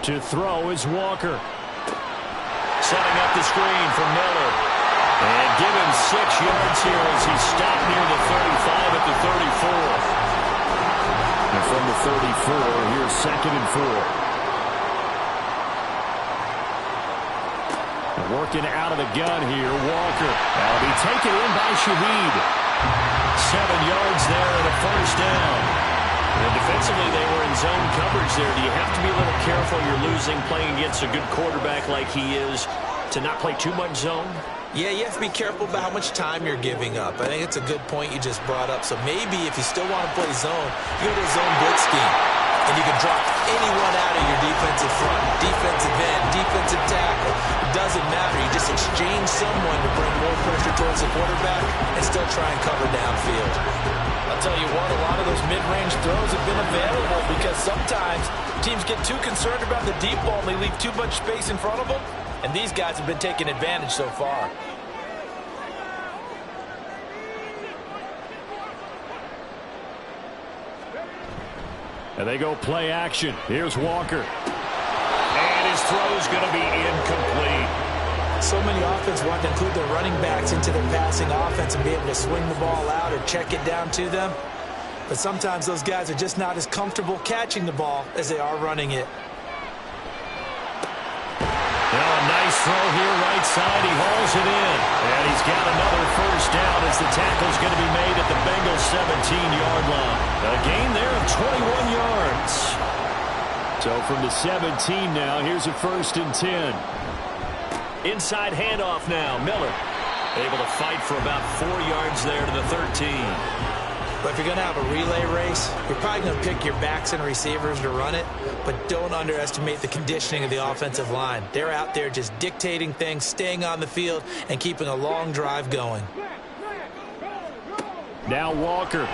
To throw is Walker.
Setting up the screen for Miller. And give him 6 yards here as he's stopped near the 35 at the 34.
And from the 34, here's 2nd and 4. And working out of the gun here, Walker. That'll be taken in by Shaheed. 7 yards there and a first down.
And defensively, they were in zone coverage there. Do you have to be a little careful? You're losing, playing against a good quarterback like he is, to not play too much zone?
Yeah, you have to be careful about how much time you're giving up. I think it's a good point you just brought up. So maybe if you still want to play zone, you go to a zone blitz scheme. And you can drop anyone out of your defensive front, defensive end, defensive tackle. It doesn't matter. You just exchange someone to bring more pressure towards the quarterback and still try and cover downfield. I'll tell you what, a lot of those mid-range throws have been available because sometimes teams get too concerned about the deep ball and they leave too much space in front of them. And these guys have been taking advantage so far.
And they go play action. Here's Walker.
And his throw's going to be incomplete.
So many offenses want to include their running backs into their passing offense and be able to swing the ball out or check it down to them. But sometimes those guys are just not as comfortable catching the ball as they are running it.
Now a nice throw here right side. He hauls it in. And he's got another first down as the tackle's going to be made at the Bengals 17-yard line. A gain there of 21 yards.
So from the 17 now, here's a 1st and 10.
Inside handoff now. Miller able to fight for about 4 yards there to the 13.
But if you're going to have a relay race, you're probably going to pick your backs and receivers to run it, but don't underestimate the conditioning of the offensive line. They're out there just dictating things, staying on the field, and keeping a long drive going.
Now Walker.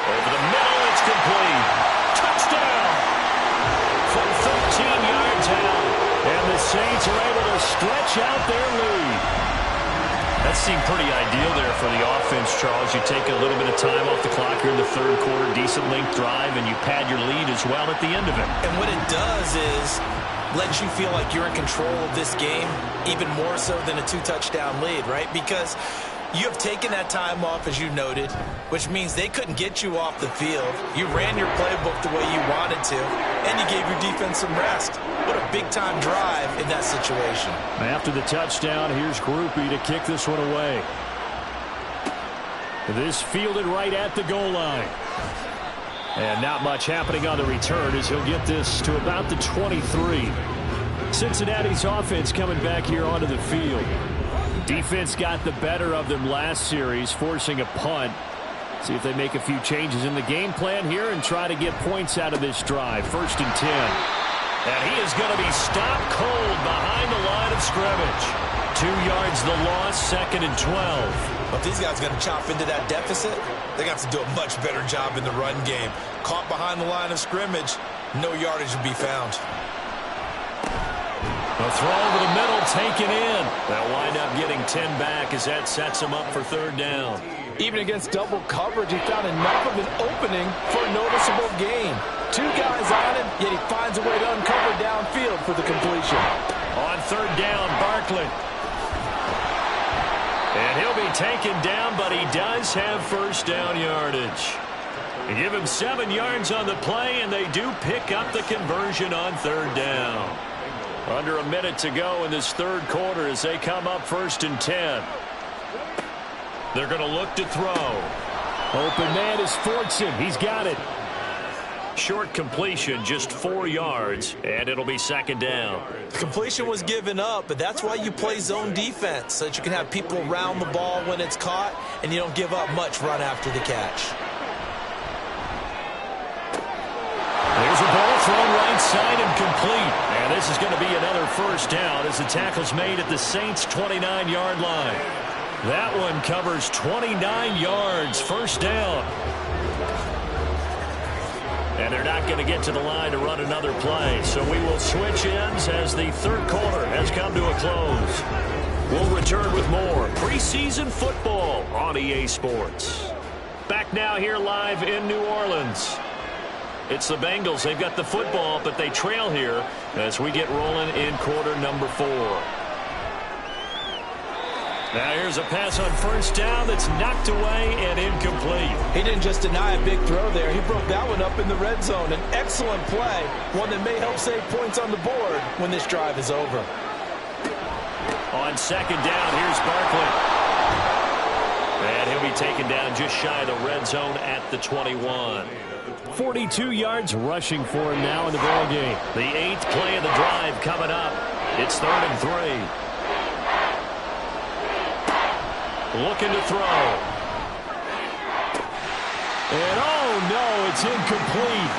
Over the middle, it's complete. Touchdown! From 13 yards out.
And the Saints are able to stretch out their lead.
That seemed pretty ideal there for the offense, Charles. You take a little bit of time off the clock here in the 3rd quarter, decent length drive, and you pad your lead as well at the end of it.
And what it does is lets you feel like you're in control of this game, even more so than a 2-touchdown lead, right? Because you have taken that time off, as you noted, which means they couldn't get you off the field. You ran your playbook the way you wanted to, and you gave your defense some rest. What a big-time drive in that situation.
After the touchdown, here's Groupie to kick this one away. This fielded right at the goal line. And not much happening on the return as he'll get this to about the 23. Cincinnati's offense coming back here onto the field. Defense got the better of them last series, forcing a punt. See if they make a few changes in the game plan here and try to get points out of this drive. 1st and 10.
And he is going to be stopped cold behind the line of scrimmage. 2 yards the loss, 2nd and 12.
Well, if these guys are going to chop into that deficit, they're going to have to do a much better job in the run game. Caught behind the line of scrimmage, no yardage to be found.
A throw over the middle, taken in.
They'll wind up getting 10 back as that sets them up for third down.
Even against double coverage, he found enough of an opening for a noticeable gain. 2 guys on him, yet he finds a way to uncover downfield for the completion.
On third down, Barkley. And he'll be taken down, but he does have first down yardage. They give him 7 yards on the play, and they do pick up the conversion on third down. Under a minute to go in this third quarter as they come up 1st and 10. They're going to look to throw.
Open man is Fortson. He's got it.
Short completion, just 4 yards, and it'll be 2nd down.
The completion was given up, but that's why you play zone defense, so that you can have people around the ball when it's caught, and you don't give up much run after the catch.
There's a ball thrown right side and complete. And this is going to be another first down as the tackle's made at the Saints' 29-yard line. That one covers 29 yards, first down. And they're not going to get to the line to run another play. So we will switch ends as the third quarter has come to a close. We'll return with more preseason football on EA Sports. Back now here live in New Orleans. It's the Bengals. They've got the football, but they trail here as we get rolling in quarter number 4. Now here's a pass on first down that's knocked away and incomplete.
He didn't just deny a big throw there. He broke that one up in the red zone. An excellent play, one that may help save points on the board when this drive is over.
On 2nd down, here's Barkley. And he'll be taken down just shy of the red zone at the 21.
42 yards rushing for him now in the ball game.
The 8th play of the drive coming up. It's 3rd and 3. Looking to throw.
And oh no, it's incomplete.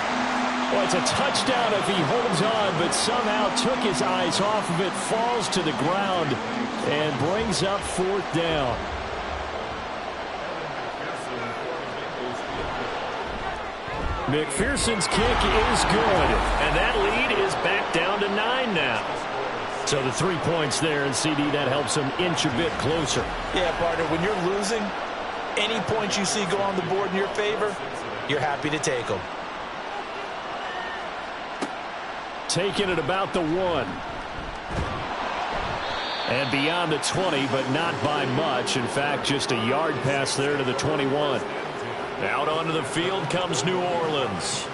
Well, it's a touchdown if he holds on, but somehow took his eyes off of it, falls to the ground, and brings up 4th down. McPherson's kick is good.
And that lead is back down to 9 now.
So the 3 points there, and CD, that helps him inch a bit closer.
Yeah, partner, when you're losing, any points you see go on the board in your favor, you're happy to take them.
Taking it about the 1. And beyond the 20, but not by much. In fact, just a yard pass there to the 21.
Out onto the field comes New Orleans.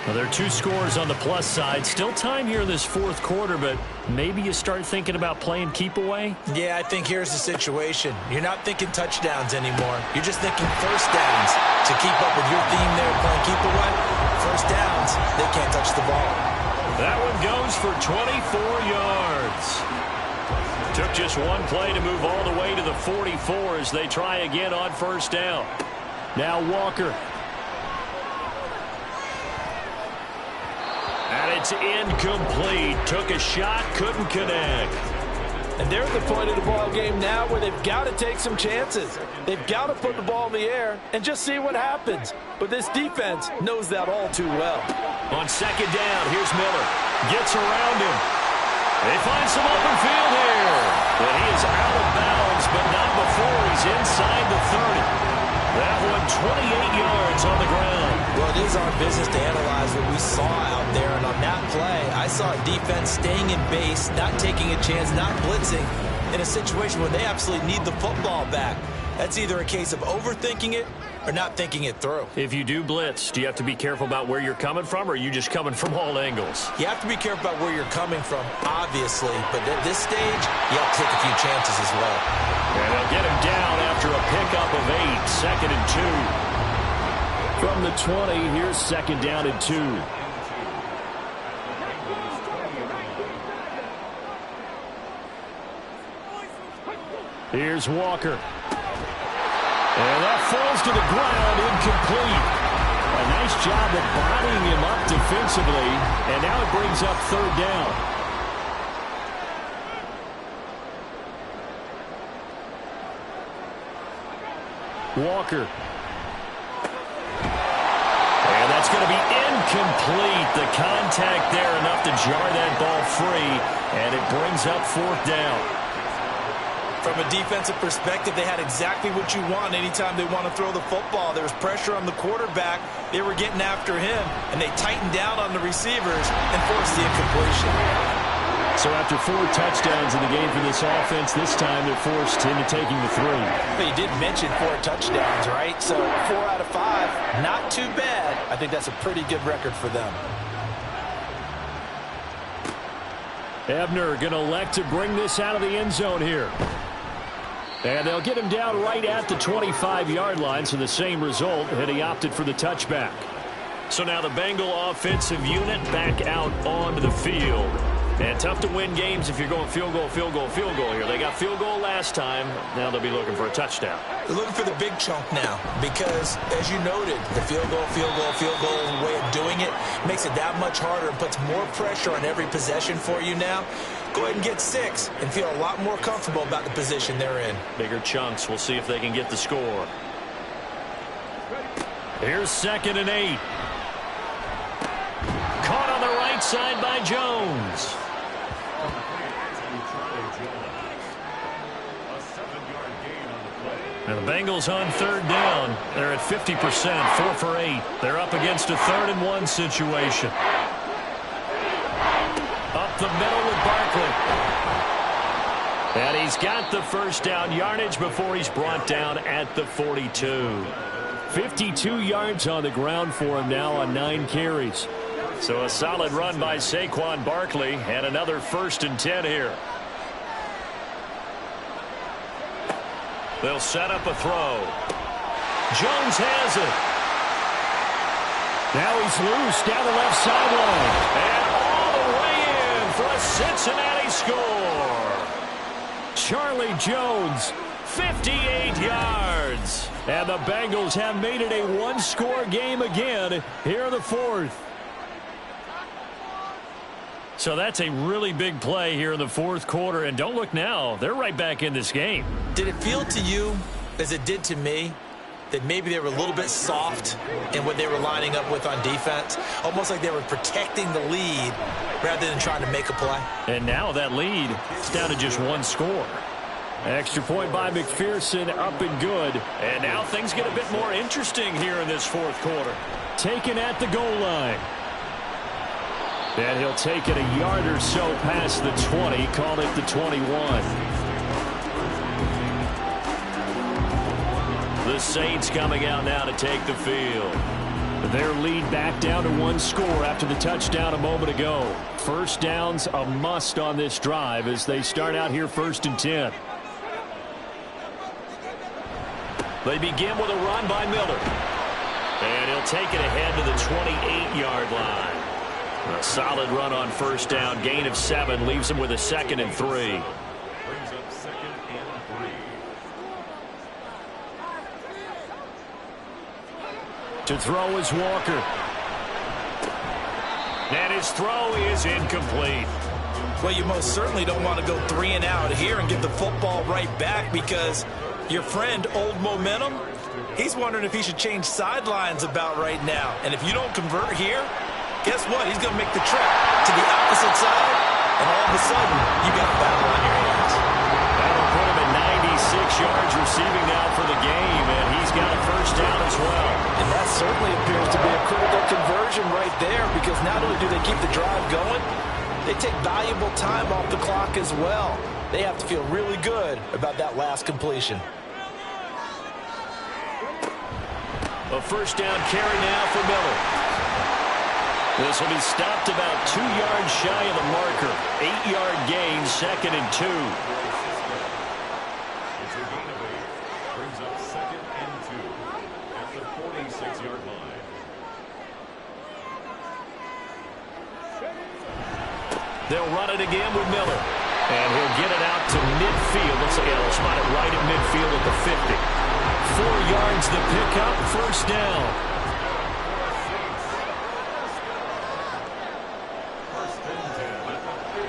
Well, there are 2 scores on the plus side. Still time here in this 4th quarter, but maybe you start thinking about playing keep away?
Yeah, I think here's the situation. You're not thinking touchdowns anymore. You're just thinking first downs. To keep up with your theme there playing keep away, first downs, they can't touch the ball.
That one goes for 24 yards. Took just 1 play to move all the way to the 44 as they try again on first down.
Now Walker.
And it's incomplete. Took a shot, couldn't connect.
And they're at the point of the ball game now where they've got to take some chances. They've got to put the ball in the air and just see what happens. But this defense knows that all too well.
On 2nd down, here's Miller. Gets around him. They find some open field here. But he is out of bounds, but not before he's inside the 30. That one 28 yards on the ground.
Well, it is our business to analyze what we saw out there. And on that play, I saw a defense staying in base, not taking a chance, not blitzing in a situation where they absolutely need the football back. That's either a case of overthinking it or not thinking it through.
If you do blitz, do you have to be careful about where you're coming from, or are you just coming from all angles?
You have to be careful about where you're coming from, obviously. But at this stage, you have to take a few chances as well.
And they'll get him down after a pickup of 8, 2nd and 2.
From the 20, here's 2nd down and 2. Here's Walker. And that falls to the ground, incomplete. A nice job of bodying him up defensively, and now it brings up 3rd down. Walker.
And that's going to be incomplete. The contact there enough to jar that ball free, and it brings up 4th down.
From a defensive perspective, they had exactly what you want anytime they want to throw the football. There was pressure on the quarterback. They were getting after him, and they tightened down on the receivers and forced the incompletion.
So after 4 touchdowns in the game for this offense, this time they're forced into taking the 3.
But you did mention 4 touchdowns, right? So 4 out of 5, not too bad. I think that's a pretty good record for them.
Ebner going to elect to bring this out of the end zone here. And they'll get him down right at the 25-yard line, so the same result, and he opted for the touchback. So now the Bengal offensive unit back out onto the field. And tough to win games if you're going field goal, field goal, field goal here. They got field goal last time. Now they'll be looking for a touchdown.
They're looking for the big chunk now because, as you noted, the field goal way of doing it makes it that much harder and puts more pressure on every possession for you now. Go ahead and get 6 and feel a lot more comfortable about the position they're in.
Bigger chunks. We'll see if they can get the score. Here's 2nd and 8. Caught on the right side by Jones. And the Bengals on 3rd down. They're at 50%, 4 for 8. They're up against a 3rd and 1 situation. Up the middle with Barkley. And he's got the first down yardage before he's brought down at the 42. 52 yards on the ground for him now on 9 carries. So a solid run by Saquon Barkley and another 1st and 10 here. They'll set up a throw. Jones has it. Now he's loose down the left sideline. And all the way in for a Cincinnati score. Charlie Jones, 58 yards. And the Bengals have made it a 1-score game again here in the 4th. So that's a really big play here in the 4th quarter. And don't look now. They're right back in this game.
Did it feel to you, as it did to me, that maybe they were a little bit soft in what they were lining up with on defense? Almost like they were protecting the lead rather than trying to make a play.
And now that lead is down to just 1 score. Extra point by McPherson, up and good. And now things get a bit more interesting here in this 4th quarter. Taken at the goal line. And he'll take it a yard or so past the 20, call it the 21. The Saints coming out now to take the field. Their lead back down to 1 score after the touchdown a moment ago. First down's a must on this drive as they start out here 1st and 10. They begin with a run by Miller. And he'll take it ahead to the 28-yard line. A solid run on 1st down. Gain of 7 leaves him with a 2nd and 3.
Brings up 2nd and 3.
To throw is Walker. And his throw is incomplete.
Well, you most certainly don't want to go 3 and out here and give the football right back because your friend, Old Momentum, he's wondering if he should change sidelines about right now. And if you don't convert here, guess what? He's going to make the trip to the opposite side, and all of a sudden, you got a battle on your hands.
That'll put him at 96 yards receiving now for the game, and he's got a 1st down as well.
And that certainly appears to be a critical conversion right there because not only do they keep the drive going, they take valuable time off the clock as well. They have to feel really good about that last completion.
A 1st down carry now for Miller. This will be stopped about 2 yards shy of the marker. 8-yard gain, 2nd and 2.
It's a gain of 8. Brings up 2nd and 2 at the 46-yard line.
They'll run it again with Miller. And he'll get it out to midfield. Looks like they'll spot it right at midfield at the 50. 4 yards the pickup, 1st down.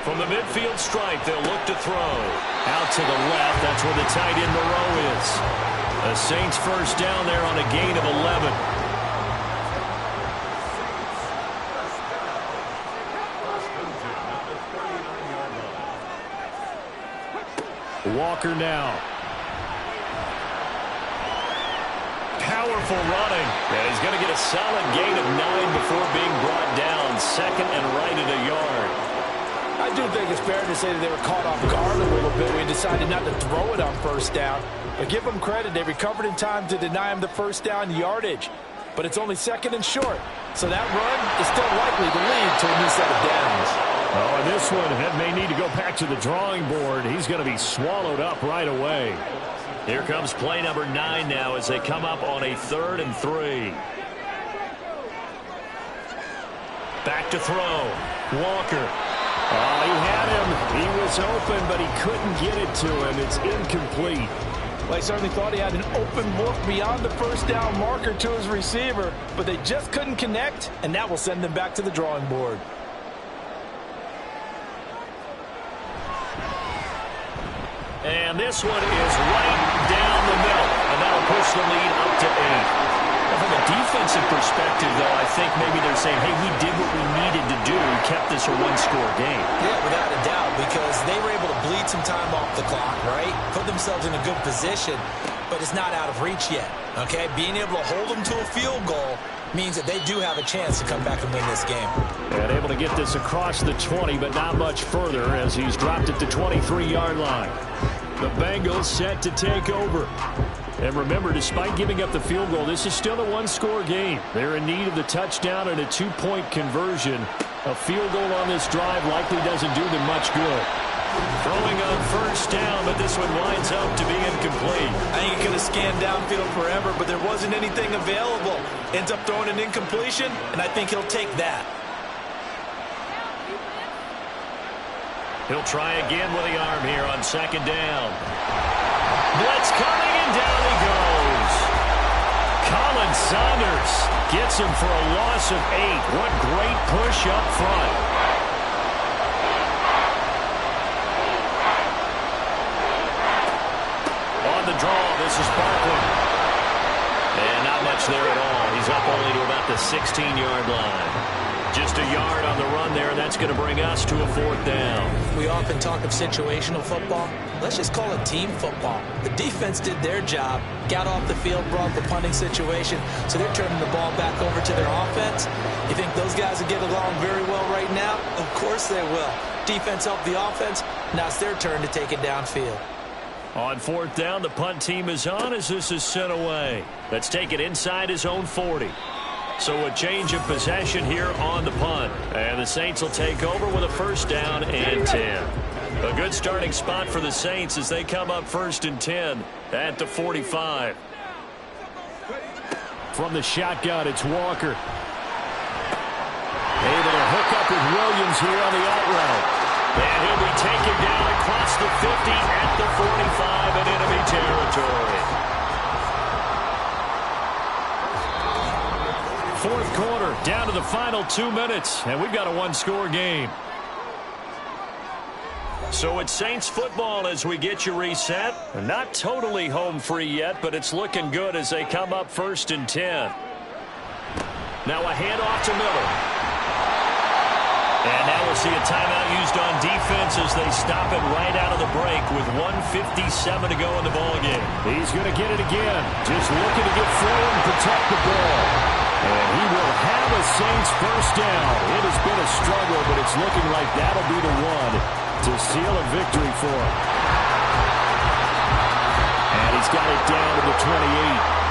From the midfield stripe, they'll look to throw. Out to the left, that's where the tight end Moreau is. The Saints 1st down there on a gain of 11. Walker now. Powerful running. And he's going to get a solid gain of 9 before being brought down. Second and right at a yard.
I do think it's fair to say that they were caught off guard a little bit. We decided not to throw it on first down. But give them credit. They recovered in time to deny him the first down yardage. But it's only second and short. So that run is still likely to lead to a new set of downs.
Oh, and this one may need to go back to the drawing board. He's going to be swallowed up right away.
Here comes play number 9 now as they come up on a 3rd and 3. Back to throw. Walker.
Oh, he had him. He was open, but he couldn't get it to him. It's incomplete.
Well, he certainly thought he had an open look beyond the first down marker to his receiver, but they just couldn't connect, and that will send them back to the drawing board.
And this one is right down the middle, and that'll push the lead up to 8. From a defensive perspective, though, I think maybe they're saying, hey, we did what we needed to do. We kept this a one-score game.
Yeah, without a doubt, because they were able to bleed some time off the clock, right? Put themselves in a good position, but it's not out of reach yet, okay? Being able to hold them to a field goal means that they do have a chance to come back and win this game.
And able to get this across the 20, but not much further as he's dropped it to 23-yard line. The Bengals set to take over. And remember, despite giving up the field goal, this is still a one-score game. They're in need of the touchdown and a two-point conversion. A field goal on this drive likely doesn't do them much good.
Throwing on first down, but this one winds up to be incomplete.
I think he could have scanned downfield forever, but there wasn't anything available. Ends up throwing an incompletion, and I think he'll take that.
He'll try again with the arm here on second down. Blitz coming, and down he goes. Colin Saunders gets him for a loss of 8. What great push up front. On the draw, this is Barkley. And not much there at all. He's up only to about the 16-yard line. Just a yard on the run there, and that's going to bring us to a 4th down.
We often talk of situational football. Let's just call it team football. The defense did their job, got off the field, brought the punting situation, so they're turning the ball back over to their offense. You think those guys will get along very well right now? Of course they will. Defense helped the offense. Now it's their turn to take it downfield.
On 4th down, the punt team is on as this is sent away. Let's take it inside his own 40. So a change of possession here on the punt. And the Saints will take over with a first down and 10. A good starting spot for the Saints as they come up 1st and 10 at the 45.
From the shotgun, it's Walker. Able to hook up with Williams here on the out route.
And he'll be taken down across the 50 at the 45 in enemy territory.
4th quarter, down to the final 2 minutes, and we've got a one-score game.
So it's Saints football as we get you reset. Not totally home free yet, but it's looking good as they come up 1st and 10. Now a handoff to Miller. And now we'll see a timeout used on defense as they stop it right out of the break with 1:57 to go in the ballgame.
He's going to get it again. Just looking to get forward and protect the ball. And he will have a Saints first down. It has been a struggle, but it's looking like that'll be the one to seal a victory for him. And he's got it down to the 28.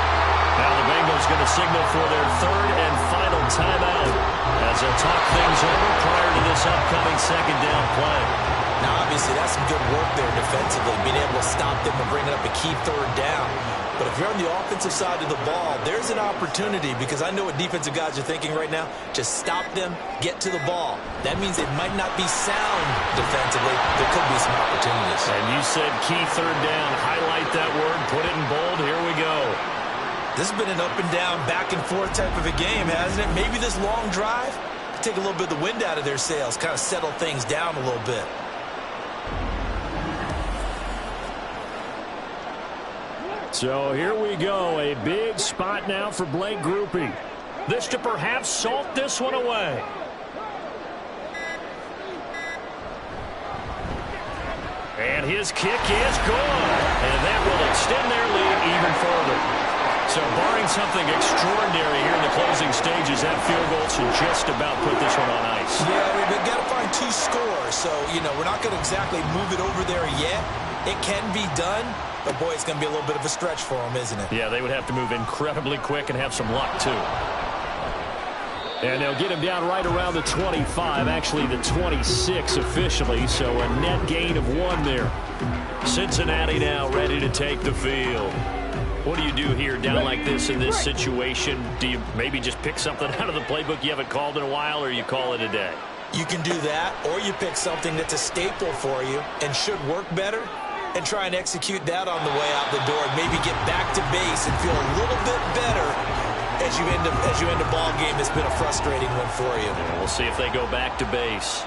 Now the Bengals going to signal for their 3rd and final timeout as they'll talk things over prior to this upcoming second down play.
Now, obviously, that's some good work there defensively, being able to stop them and bring it up a key 3rd down. But if you're on the offensive side of the ball, there's an opportunity because I know what defensive guys are thinking right now. Just stop them, get to the ball. That means they might not be sound defensively. There could be some opportunities.
And you said key 3rd down. Highlight that word, put it in bold. Here we go.
This has been an up and down, back and forth type of a game, hasn't it? Maybe this long drive could take a little bit of the wind out of their sails, kind of settle things down a little bit.
So here we go. A big spot now for Blake Grupe.
This to perhaps salt this one away. And his kick is good. And that will extend their lead even further. So barring something extraordinary here in the closing stages, that field goal should just about put this one on ice.
Yeah, we've got to find 2 scores. So, we're not going to exactly move it over there yet. It can be done, but, boy, it's going to be a little bit of a stretch for them, isn't it?
Yeah, they would have to move incredibly quick and have some luck, too. And they'll get him down right around the 25, actually the 26 officially, so a net gain of 1 there. Cincinnati now ready to take the field. What do you do here down like this in this situation? Do you maybe just pick something out of the playbook you haven't called in a while, or you call it a day?
You can do that, or you pick something that's a staple for you and should work better and try and execute that on the way out the door and maybe get back to base and feel a little bit better as you end a ball game that's been a frustrating one for you.
Yeah, we'll see if they go back to base.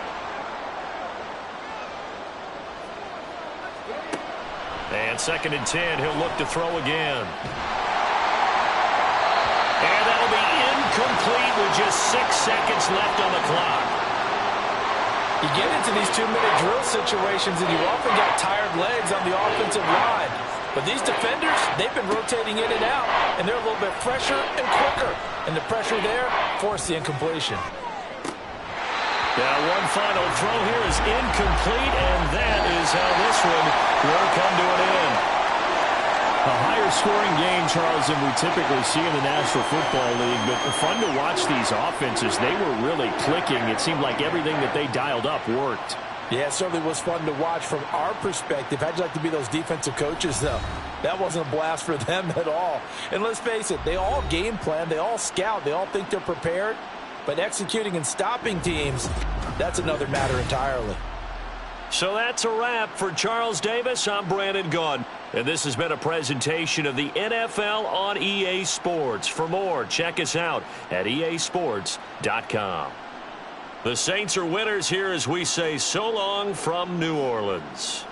And 2nd and 10, he'll look to throw again. And that'll be incomplete with just 6 seconds left on the clock.
You get into these 2-minute drill situations and you often got tired legs on the offensive line. But these defenders, they've been rotating in and out, and they're a little bit fresher and quicker. And the pressure there forced the incompletion.
Now one final throw here is incomplete, and that is how this one will come to an end.
A higher scoring game, Charles, than we typically see in the National Football League, but fun to watch these offenses. They were really clicking. It seemed like everything that they dialed up worked.
Yeah, it certainly was fun to watch from our perspective. How'd you like to be those defensive coaches, though? That wasn't a blast for them at all. And let's face it, they all game plan, they all scout, they all think they're prepared. But executing and stopping teams, that's another matter entirely.
So that's a wrap for Charles Davis. I'm Brandon Gaudin. And this has been a presentation of the NFL on EA Sports. For more, check us out at easports.com. The Saints are winners here as we say so long from New Orleans.